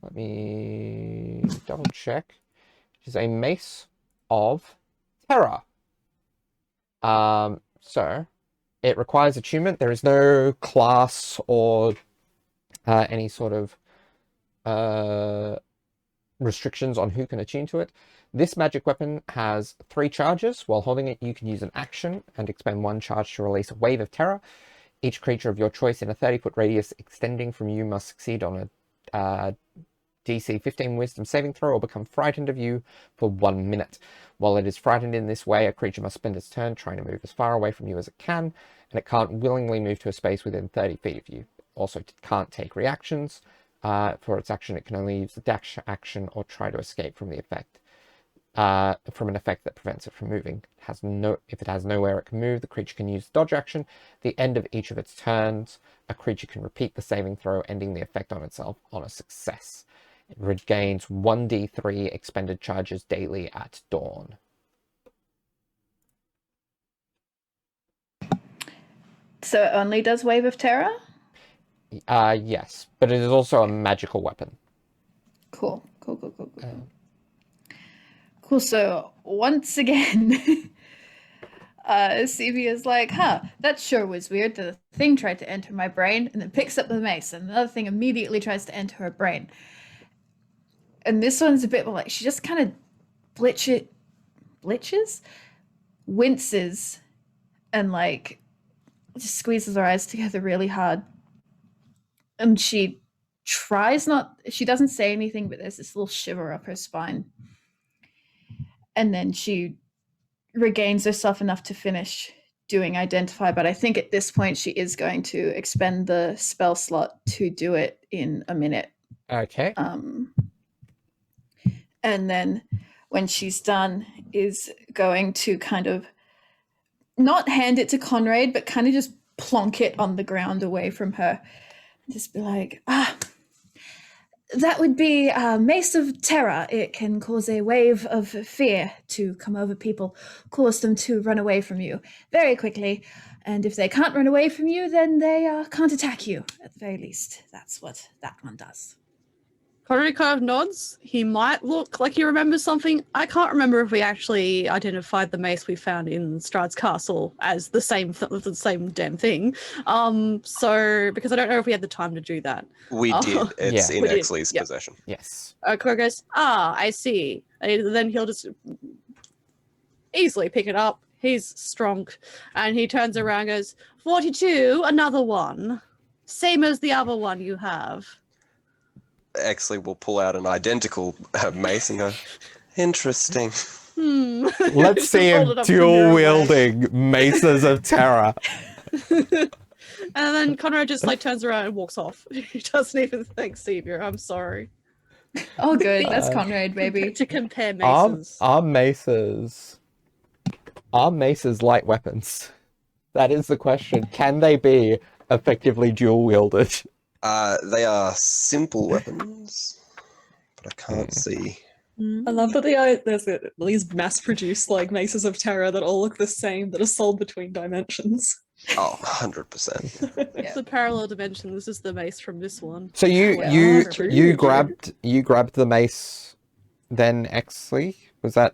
Let me double check. It is a mace of terror. So it requires attunement. There is no class or any sort of restrictions on who can attune to it. This magic weapon has 3 charges. While holding it, you can use an action and expend 1 charge to release a wave of terror. Each creature of your choice in a 30-foot radius extending from you must succeed on a DC 15 Wisdom saving throw or become frightened of you for 1 minute. While it is frightened in this way, a creature must spend its turn trying to move as far away from you as it can, and it can't willingly move to a space within 30 feet of you. Also, it can't take reactions. For its action, it can only use the dash action or try to escape from the effect. From an effect that prevents it from moving. If it has nowhere it can move, the creature can use the dodge action. At the end of each of its turns, a creature can repeat the saving throw, ending the effect on itself on a success. It regains 1d3 expended charges daily at dawn. So it only does Wave of Terror? Yes, but it is also a magical weapon. Cool. Cool, so once again, Cevia's like, that sure was weird. The thing tried to enter my brain and then picks up the mace, and another thing immediately tries to enter her brain. And this one's a bit more like, she just kind of winces, and like just squeezes her eyes together really hard. And she doesn't say anything, but there's this little shiver up her spine. And then she regains herself enough to finish doing Identify, but I think at this point she is going to expend the spell slot to do it in a minute. Okay. And then when she's done, is going to kind of not hand it to Conrade, but kind of just plonk it on the ground away from her. Just be like, that would be Mace of Terror. It can cause a wave of fear to come over people, cause them to run away from you very quickly. And if they can't run away from you, then they can't attack you, at the very least. That's what that one does. Conrade kind of nods. He might look like he remembers something. I can't remember if we actually identified the mace we found in Strahd's castle as the same damn thing. So because I don't know if we had the time to do that. We did. It's in We did, Exley's yeah. possession. Yes. Conrade goes, I see. And then he'll just easily pick it up. He's strong. And he turns around and goes, 42, another one. Same as the other one you have. Exley will pull out an identical mace and go, interesting. Let's see Hold him it up to the dual mirror, wielding Maces of Terror. And then Conrad just like turns around and walks off. He doesn't even thank Cevia. I'm sorry. Oh, good. That's Conrade, baby. To compare maces. Are maces light weapons? That is the question. Can they be effectively dual wielded? They are simple weapons, but I can't see. I love that there's these mass-produced like Maces of Terror that all look the same that are sold between dimensions. Oh, 100%. It's a parallel dimension. This is the mace from this one. So you grabbed the mace, then Exley? Was that?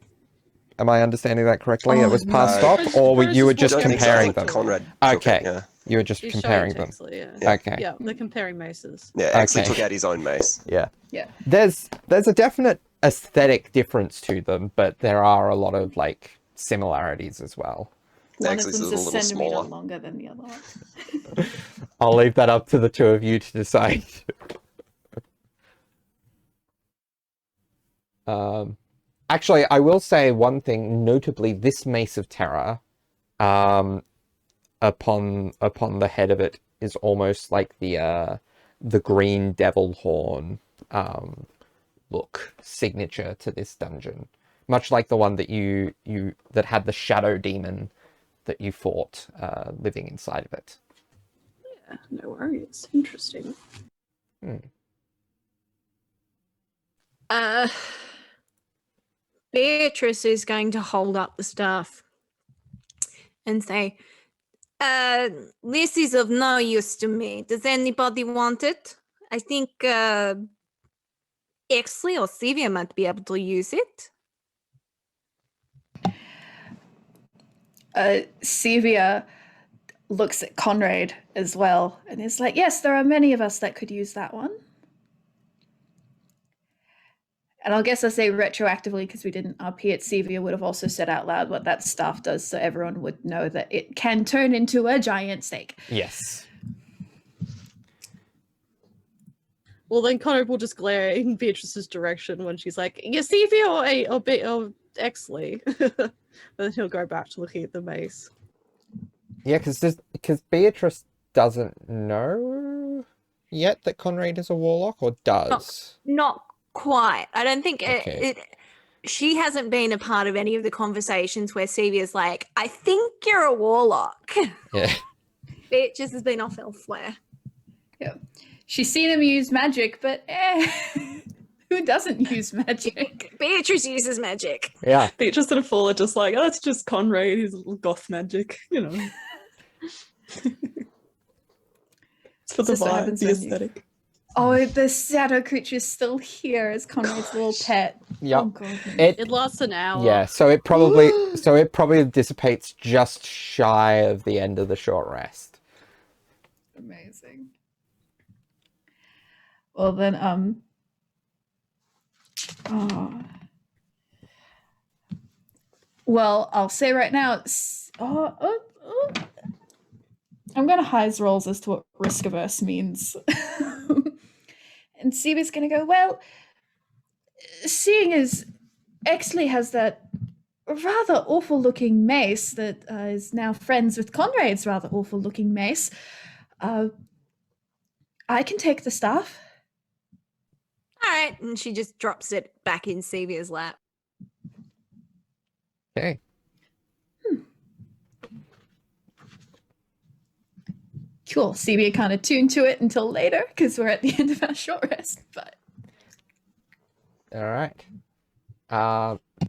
Am I understanding that correctly? It was passed no. off, or you were just Don't think so. I comparing think them? Conrad took Okay. it, yeah. You were just He's comparing showing them. Exley, Yeah. Okay. Yeah, they're comparing maces. Yeah, Exley Okay. took out his own mace. Yeah. Yeah. There's a definite aesthetic difference to them, but there are a lot of like similarities as well. One of Exley's them's a a little centimeter smaller. longer than the other one. I'll leave that up to the two of you to decide. Actually, I will say one thing. Notably, this Mace of Terror, upon the head of it, is almost like the green devil horn look signature to this dungeon, much like the one that you that had the shadow demon that you fought living inside of it. Yeah, no worries. Interesting. Beatrice is going to hold up the staff and say, this is of no use to me. Does anybody want it? I think Exley or Cevia might be able to use it. Cevia looks at Conrade as well and is like, yes, there are many of us that could use that one. And I guess I say retroactively because we didn't RP it. Cevia would have also said out loud what that staff does so everyone would know that it can turn into a giant snake. Yes. Well, then Conrad will just glare in Beatrice's direction when she's like, "Yeah, Cevia or Exley." Then he'll go back to looking at the mace. Yeah, because Beatrice doesn't know yet that Conrade is a warlock, or does? Not quite. I don't think Okay. she hasn't been a part of any of the conversations where Cevia's like, I think you're a warlock. Yeah. Beatrice has been off elsewhere. Yeah. She's seen him use magic, but Who doesn't use magic? Beatrice uses magic. Yeah. Beatrice and Fall are just like, oh, it's just Conrade, his little goth magic, you know. It's for the This is what vibe, happens the when you- aesthetic. Oh, the shadow creature's still here as Conrade's little pet. Yep. Oh god. It lasts an hour. Yeah, so it probably dissipates just shy of the end of the short rest. Amazing. Well then, well, I'll say right now, I'm gonna highs rolls as to what risk averse means. And Cevia's gonna go, well, seeing as Exley has that rather awful looking mace that is now friends with Conrade's rather awful looking mace, I can take the staff. All right, and she just drops it back in Cevia's lap. Okay. Cool. Cevia kind of tuned to it until later because we're at the end of our short rest. But All right.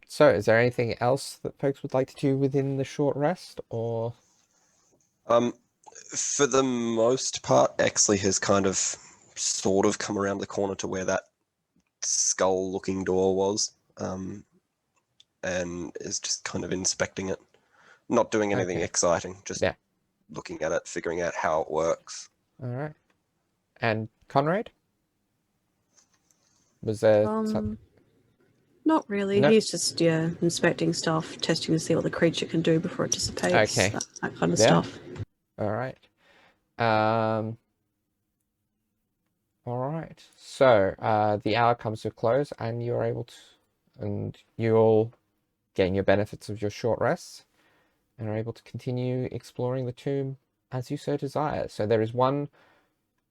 So is there anything else that folks would like to do within the short rest, or? For the most part, Exley has kind of sort of come around the corner to where that skull-looking door was, and is just kind of inspecting it. Not doing anything Okay. exciting, just Yeah. looking at it, figuring out how it works. All right. And Conrad? Was there some... Not really. No. He's just inspecting stuff, testing to see what the creature can do before it dissipates. Okay. That kind of Yeah. stuff. All right. All right. So the hour comes to a close, and you're able to, and you all gain your benefits of your short rest, and are able to continue exploring the tomb as you so desire. So there is one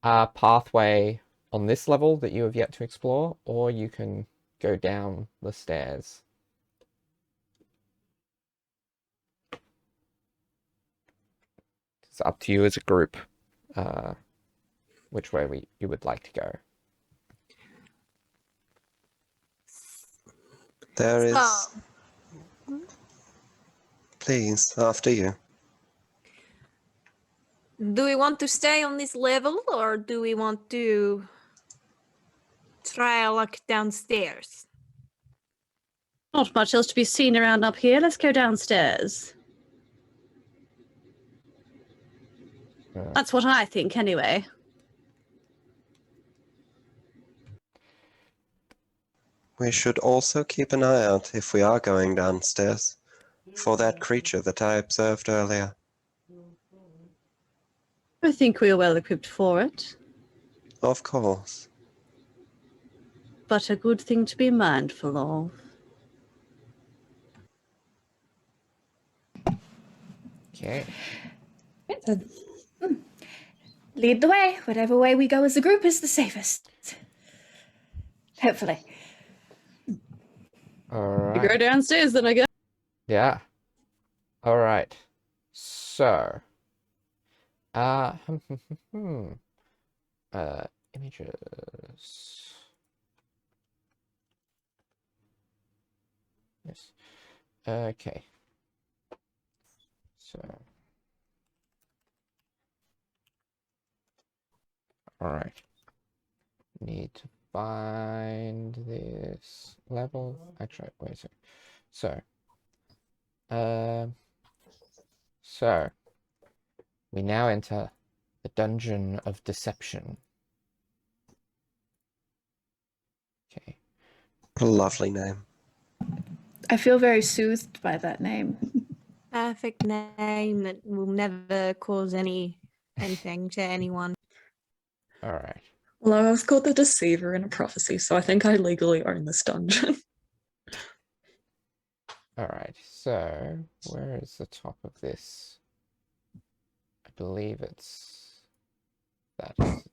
pathway on this level that you have yet to explore, or you can go down the stairs. It's up to you as a group, which way you would like to go. There is... So, Please, after you. do we want to stay on this level, or do we want to try our luck downstairs? Not much else to be seen around up here. Let's go downstairs. That's what I think, anyway. We should also keep an eye out, if we are going downstairs, for that creature that I observed earlier. I think we are well equipped for it, Of course. but a good thing to be mindful of. Okay. lead the way. Whatever way we go as a group is the safest. Hopefully. All We right. go downstairs then, I guess. Yeah. All right. So, images. Yes. Okay. So, all right. Need to find this level. Actually, wait a second. So we now enter the Dungeon of Deception. Okay. What a lovely name. I feel very soothed by that name. Perfect name that will never cause anything to anyone. All right. Well, I was called the Deceiver in a prophecy, so I think I legally own this dungeon. All right. So where is the top of this? I believe it's that is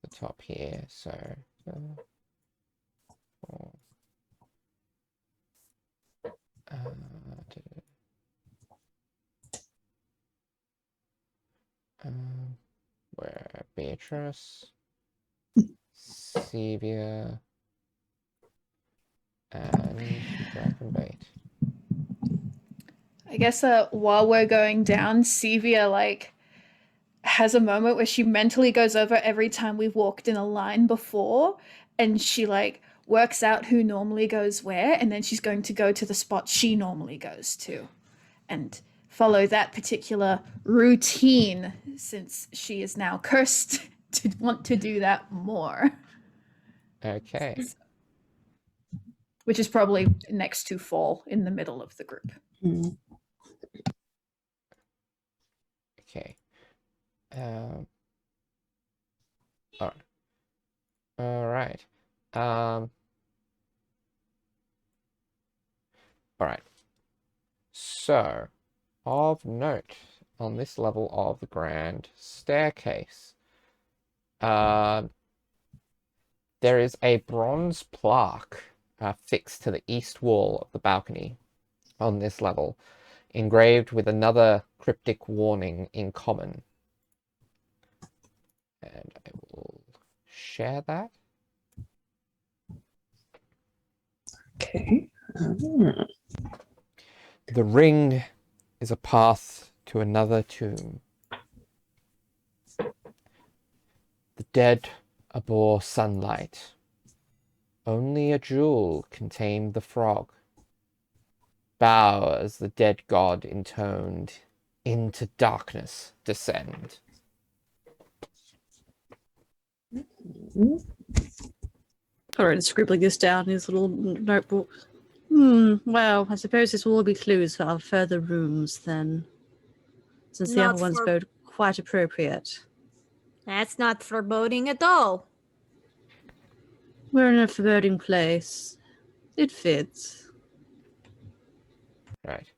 the top here. So four. Where Beatrice, Cevia, and dragon bait. I guess while we're going down, Cevia like has a moment where she mentally goes over every time we've walked in a line before, and she like works out who normally goes where, and then she's going to go to the spot she normally goes to and follow that particular routine, since she is now cursed to want to do that more. Okay. Which is probably next to Fall in the middle of the group. Okay. All right. All right. So, of note on this level of the grand staircase, there is a bronze plaque fixed to the east wall of the balcony on this level, engraved with another cryptic warning in common. And I will share that. Okay. The ring is a path to another tomb. The dead abhor sunlight. Only a jewel can tame the frog. Bow as the dead god intoned, into darkness descend. Conrade is scribbling this down in his little notebook. Well, I suppose this will all be clues for our further rooms then. Since the Not other one's for- both quite appropriate. That's not foreboding at all. We're in a foreboding place. It fits. Right.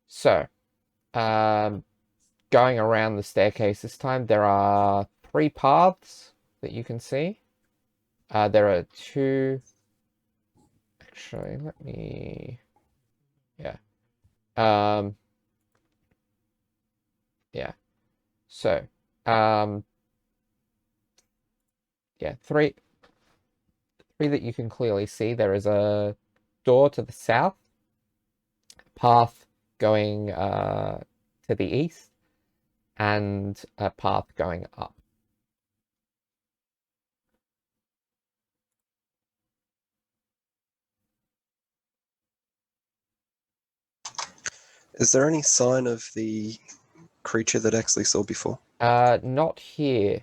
So, going around the staircase this time, there are 3 paths that you can see. There are 2. Actually, let me. Yeah. Yeah. So, yeah, 3 that you can clearly see. There is a door to the south, path going to the east, and a path going up. Is there any sign of the creature that Exley saw before? Not here.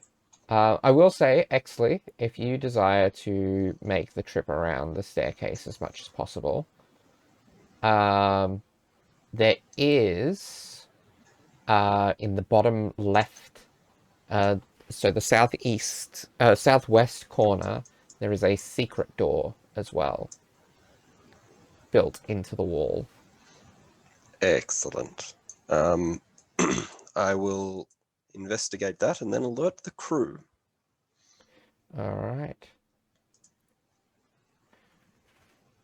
I will say, Exley, if you desire to make the trip around the staircase as much as possible, there is, in the bottom left, so the southwest corner, there is a secret door as well, built into the wall. Excellent. I will investigate that and then alert the crew. All right.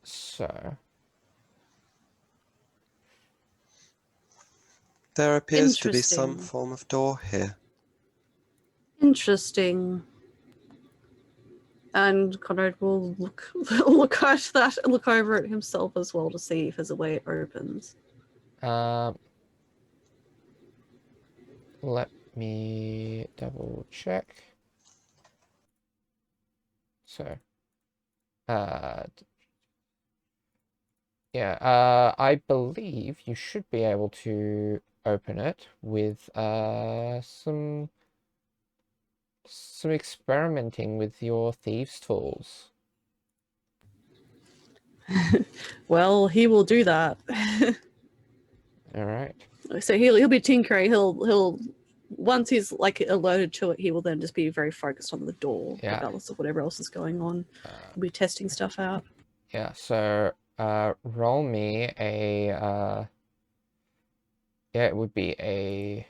So, There appears to be some Interesting. form of door here. Interesting. And Conrad will look at that and look over it himself as well to see if there's a way it opens. let me double check. So, yeah, I believe you should be able to open it with some experimenting with your thieves' tools. Well, he will do that. All right. So he'll be tinkering. He'll once he's like alerted to it, he will then just be very focused on the door, Yeah. regardless of whatever else is going on. He'll be testing stuff out. Yeah. So, roll me a yeah, it would be a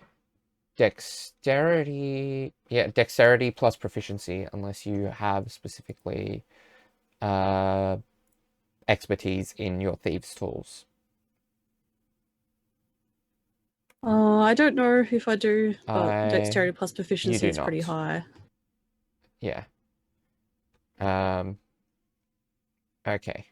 dexterity. Yeah, dexterity plus proficiency, unless you have specifically expertise in your thieves' tools. I don't know if I do, but You dexterity plus proficiency do is pretty not. high. Yeah. Okay.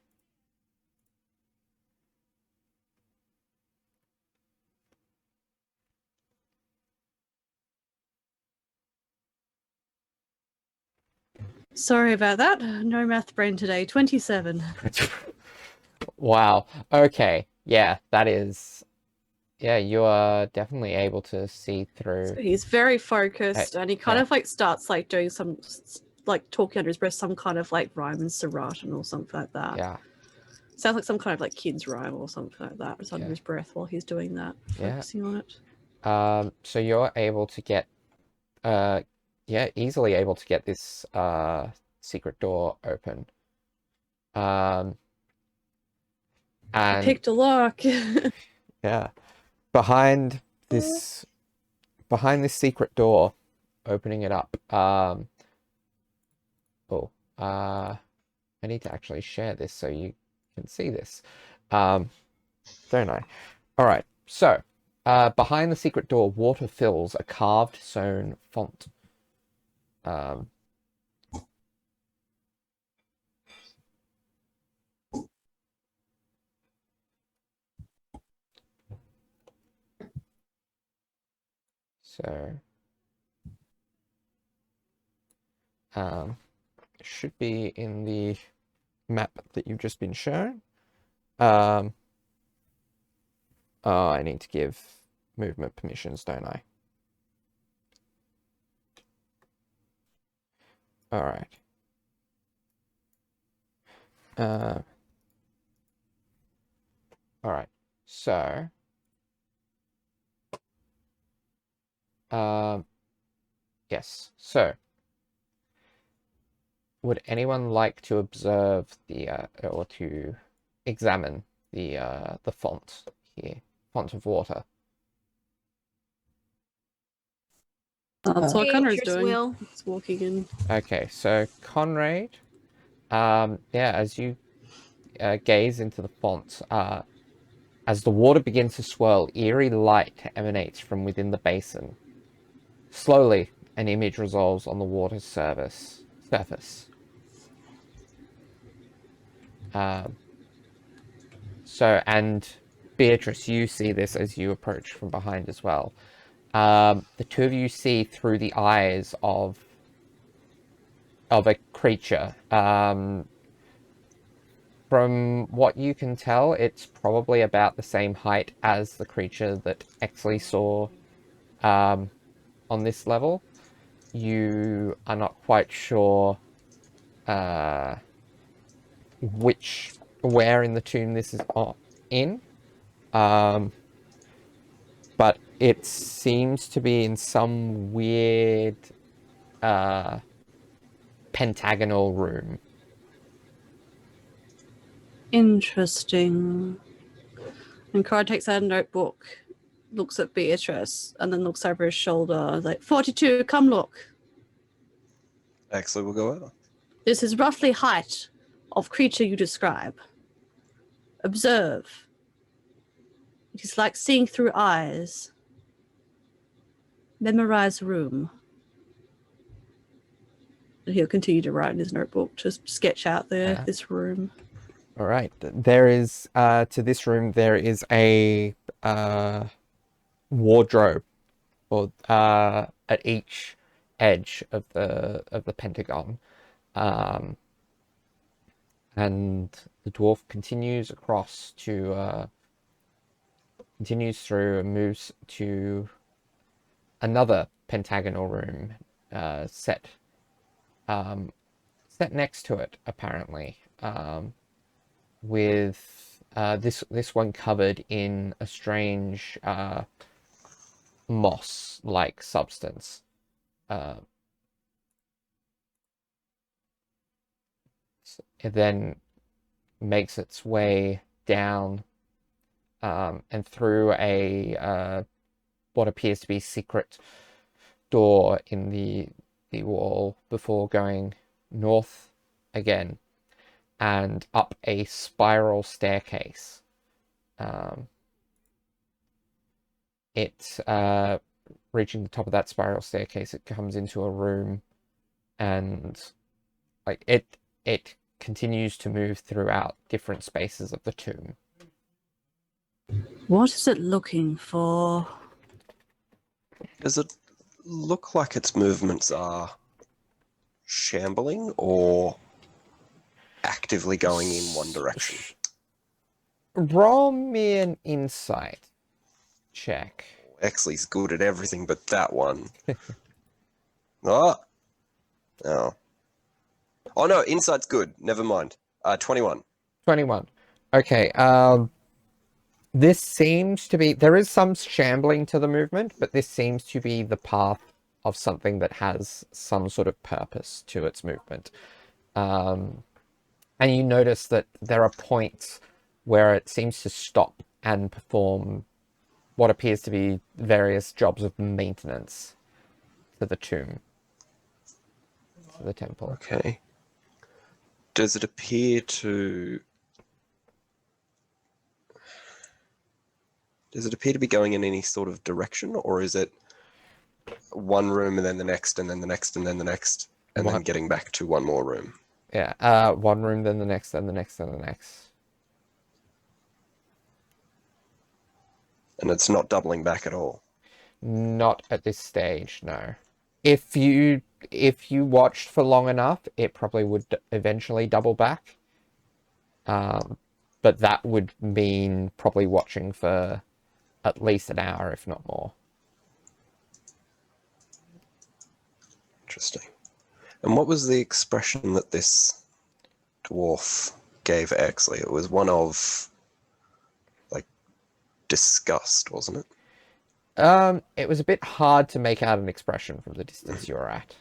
Sorry about that. No math brain today. 27. Wow. Okay. Yeah, that is. Yeah, you are definitely able to see through. So he's very focused, and he kind yeah. of like starts like doing some like talking under his breath, some kind of like rhyme in Saratan or something like that. Yeah. Sounds like some kind of like kid's rhyme or something like that. It's under his breath while he's doing that, focusing on it. So you're able to get, easily able to get this secret door open. And I picked a lock. yeah, behind this secret door, opening it up. I need to actually share this so you can see this, don't I? All right, so behind the secret door, water fills a carved stone font. So it should be in the map that you've just been shown. Oh, I need to give movement permissions, don't I? All right. All right. So, yes. So, would anyone like to observe the or to examine the font here, font of water? That's what Conrade's Beatrice doing. will. It's walking in. Okay, so Conrade, as you gaze into the font, as the water begins to swirl, eerie light emanates from within the basin. Slowly, an image resolves on the water's surface. And Beatrice, you see this as you approach from behind as well. The two of you see through the eyes of a creature. From what you can tell, it's probably about the same height as the creature that Exley saw on this level. You are not quite sure where in the tomb this is in. But it seems to be in some weird pentagonal room. Interesting. And Conrade takes out a notebook, looks at Beatrice, and then looks over his shoulder, like, 42, come look. Exley will go over. This is roughly height of creature you describe. Observe. It is like seeing through eyes. Memorize room. And he'll continue to write in his notebook to sketch out this room. All right. There is to this room. There is a wardrobe, or at each edge of the pentagon, and the dwarf continues across to continues through and moves to another pentagonal room, set next to it, apparently, with this one covered in a strange moss-like substance. It then makes its way down and through a what appears to be secret door in the wall before going north again and up a spiral staircase. Reaching the top of that spiral staircase, it comes into a room, and like it continues to move throughout different spaces of the tomb. What is it looking for? Does it look like its movements are shambling or actively going in one direction? Roll me an insight check. Exley's good at everything but that one. Oh. Oh. Oh no, insight's good. Never mind. 21. 21. Okay, this seems to be... There is some shambling to the movement, but this seems to be the path of something that has some sort of purpose to its movement. And you notice that there are points where it seems to stop and perform what appears to be various jobs of maintenance to the tomb, to the temple. Okay. Does it appear to... Does it appear to be going in any sort of direction, or is it one room and then the next and then the next and then the next, and then getting back to one more room? Yeah, one room, then the next, then the next, then the next. And it's not doubling back at all? Not at this stage, no. If you watched for long enough, it probably would eventually double back. But that would mean probably watching for at least an hour, if not more. Interesting. And what was the expression that this dwarf gave Exley? It was one of, like, disgust, wasn't it? It was a bit hard to make out an expression from the distance you were at.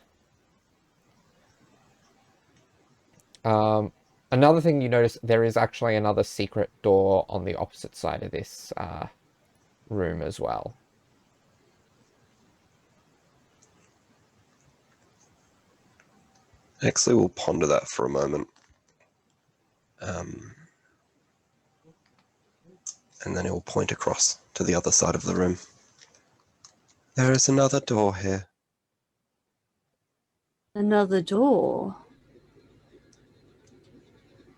Another thing you notice, there is actually another secret door on the opposite side of this room as well. Exley will ponder that for a moment. And then he'll point across to the other side of the room. There is another door here. Another door?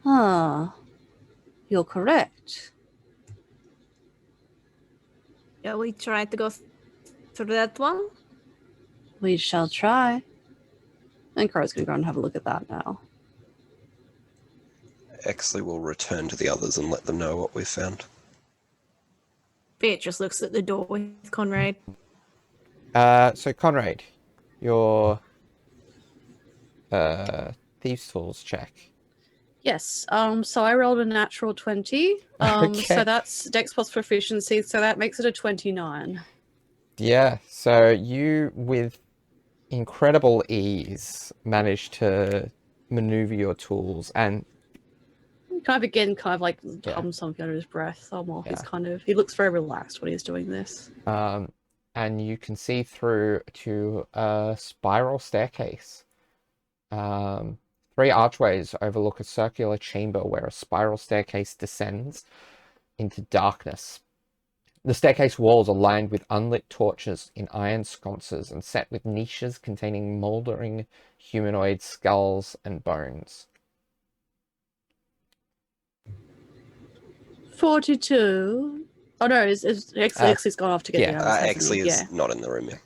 Ah, you're correct. Yeah, we tried to go through that one. We shall try. And Crow's going to go and have a look at that now. Exley will return to the others and let them know what we've found. Beatrice looks at the door with Conrade. So Conrade, your thieves' tools check. Yes, so I rolled a natural 20. Okay. So that's Dex plus proficiency, so that makes it a 29. Yeah, so you, with incredible ease, managed to maneuver your tools and... Kind of like hum something under his breath. He looks very relaxed when he's doing this. And you can see through to a spiral staircase. 3 archways overlook a circular chamber where a spiral staircase descends into darkness. The staircase walls are lined with unlit torches in iron sconces and set with niches containing mouldering humanoid skulls and bones. 42. Oh no, Exley's gone off to get the others. Exley is not in the room yet.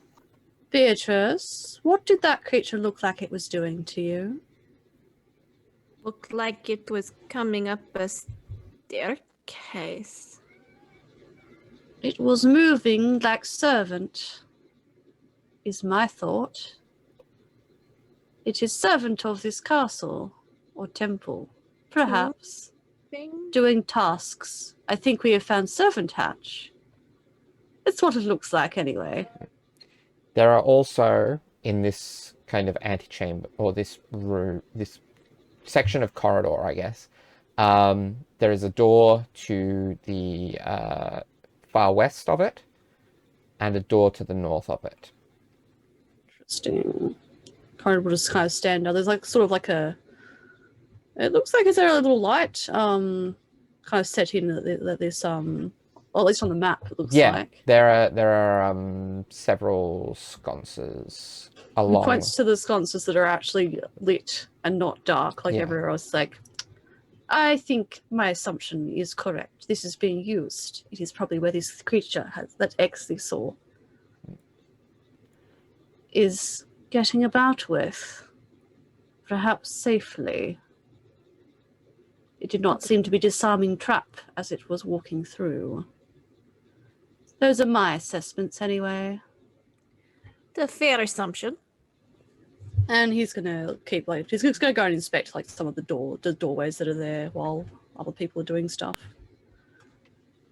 Beatrice, what did that creature look like it was doing to you? Looked like it was coming up a staircase. It was moving like servant, is my thought. It is servant of this castle, or temple, perhaps. Doing tasks. I think we have found servant hatch. It's what it looks like anyway. There are also, in this kind of antechamber, or this room, this section of corridor, I guess, there is a door to the far west of it, and a door to the north of it. Interesting. Conrade will just kind of stand up. There's like sort of like a... It looks like it's a little light, kind of set in that this, or at least on the map, it looks like. There are several sconces along. He points to the sconces that are actually lit and not dark like everywhere else. Like, I think my assumption is correct. This is being used. It is probably where this creature that Exley saw is getting about with. perhaps safely. It did not seem to be disarming trap as it was walking through. Those are my assessments anyway. The fair assumption. And he's gonna he's just gonna go and inspect like some of the doorways that are there while other people are doing stuff.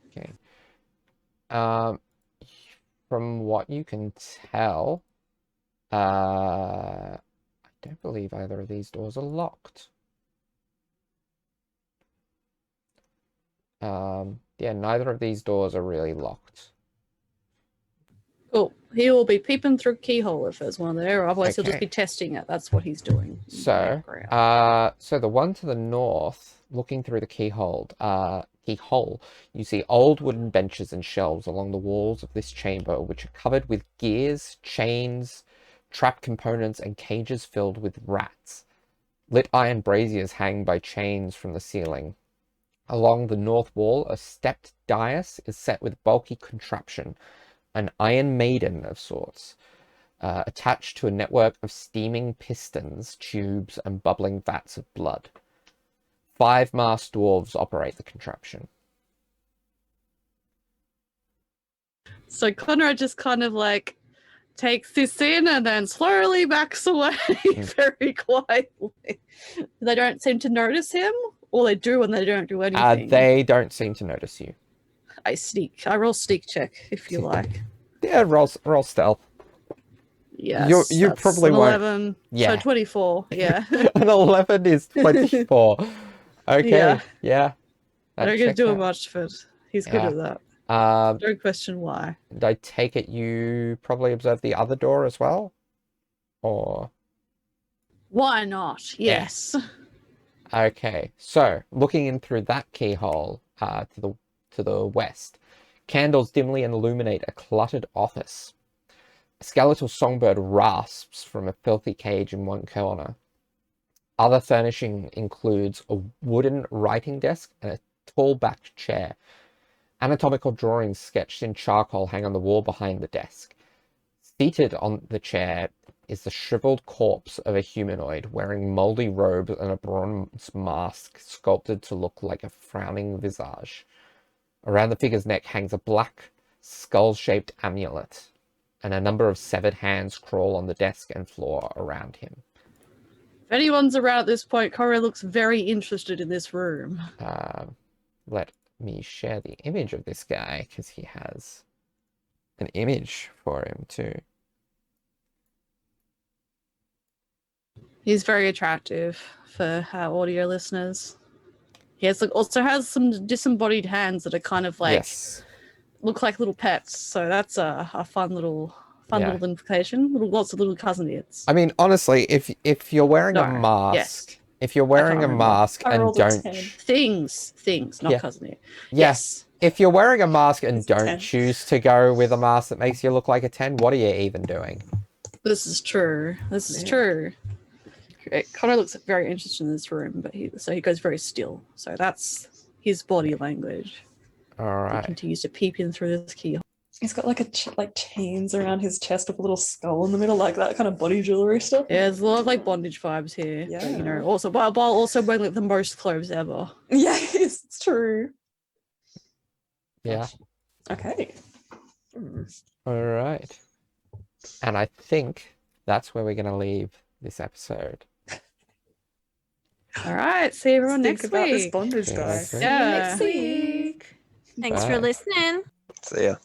Okay. From what you can tell, I don't believe either of these doors are locked. Yeah, neither of these doors are really locked. Cool. He will be peeping through keyhole if there's one there, or otherwise he'll just Okay. be testing it. That's what he's doing. in the So, background. so the one to the north, looking through the keyhole, you see old wooden benches and shelves along the walls of this chamber, which are covered with gears, chains, trap components, and cages filled with rats. Lit iron braziers hang by chains from the ceiling. Along the north wall, a stepped dais is set with bulky contraption, an iron maiden of sorts, attached to a network of steaming pistons, tubes, and bubbling vats of blood. 5 masked dwarves operate the contraption. So Conrad just kind of like takes this in and then slowly backs away very quietly. They don't seem to notice him, or they do and they don't do anything. They don't seem to notice you. I roll sneak check if you like. Yeah, roll stealth. Yes, You that's probably an won't. 11. Yeah. So 24. Yeah. An 11 is 24. Okay, yeah. I That don't get to checks do out. much, but he's good at that. Don't question why. And I take it you probably observe the other door as well? Or... Why not? Yes. Okay, so looking in through that keyhole to the west, candles dimly illuminate a cluttered office. A skeletal songbird rasps from a filthy cage in one corner. Other furnishing includes a wooden writing desk and a tall-backed chair. Anatomical drawings sketched in charcoal hang on the wall behind the desk. Seated on the chair is the shriveled corpse of a humanoid wearing moldy robes and a bronze mask sculpted to look like a frowning visage. Around the figure's neck hangs a black, skull-shaped amulet, and a number of severed hands crawl on the desk and floor around him. If anyone's around at this point, Conrad looks very interested in this room. Let me share the image of this guy, because he has an image for him too. He's very attractive for our audio listeners. He also has some disembodied hands that are kind of like look like little pets. So that's a fun little implication. Lots of little cousin-its. I mean, honestly, if you're wearing a mask, if you're wearing a mask and don't things, not cousin-it. Yes. If you're wearing a mask and don't choose to go with a mask that makes you look like a 10, what are you even doing? This is true. This is true. Connor looks very interested in this room, but he goes very still. So that's his body language. All right. He continues to peep in through this keyhole. He's got like chains around his chest with a little skull in the middle, like that kind of body jewelry stuff. Yeah, there's a lot of like bondage vibes here. Yeah. But, you know, also while also wearing like the most clothes ever. Yeah, it's true. Yeah. Okay. All right. And I think that's where we're going to leave this episode. All right. See everyone Think next about this week. bondage See you guy. next week. Yeah. Next week. Thanks Bye. for listening. See ya.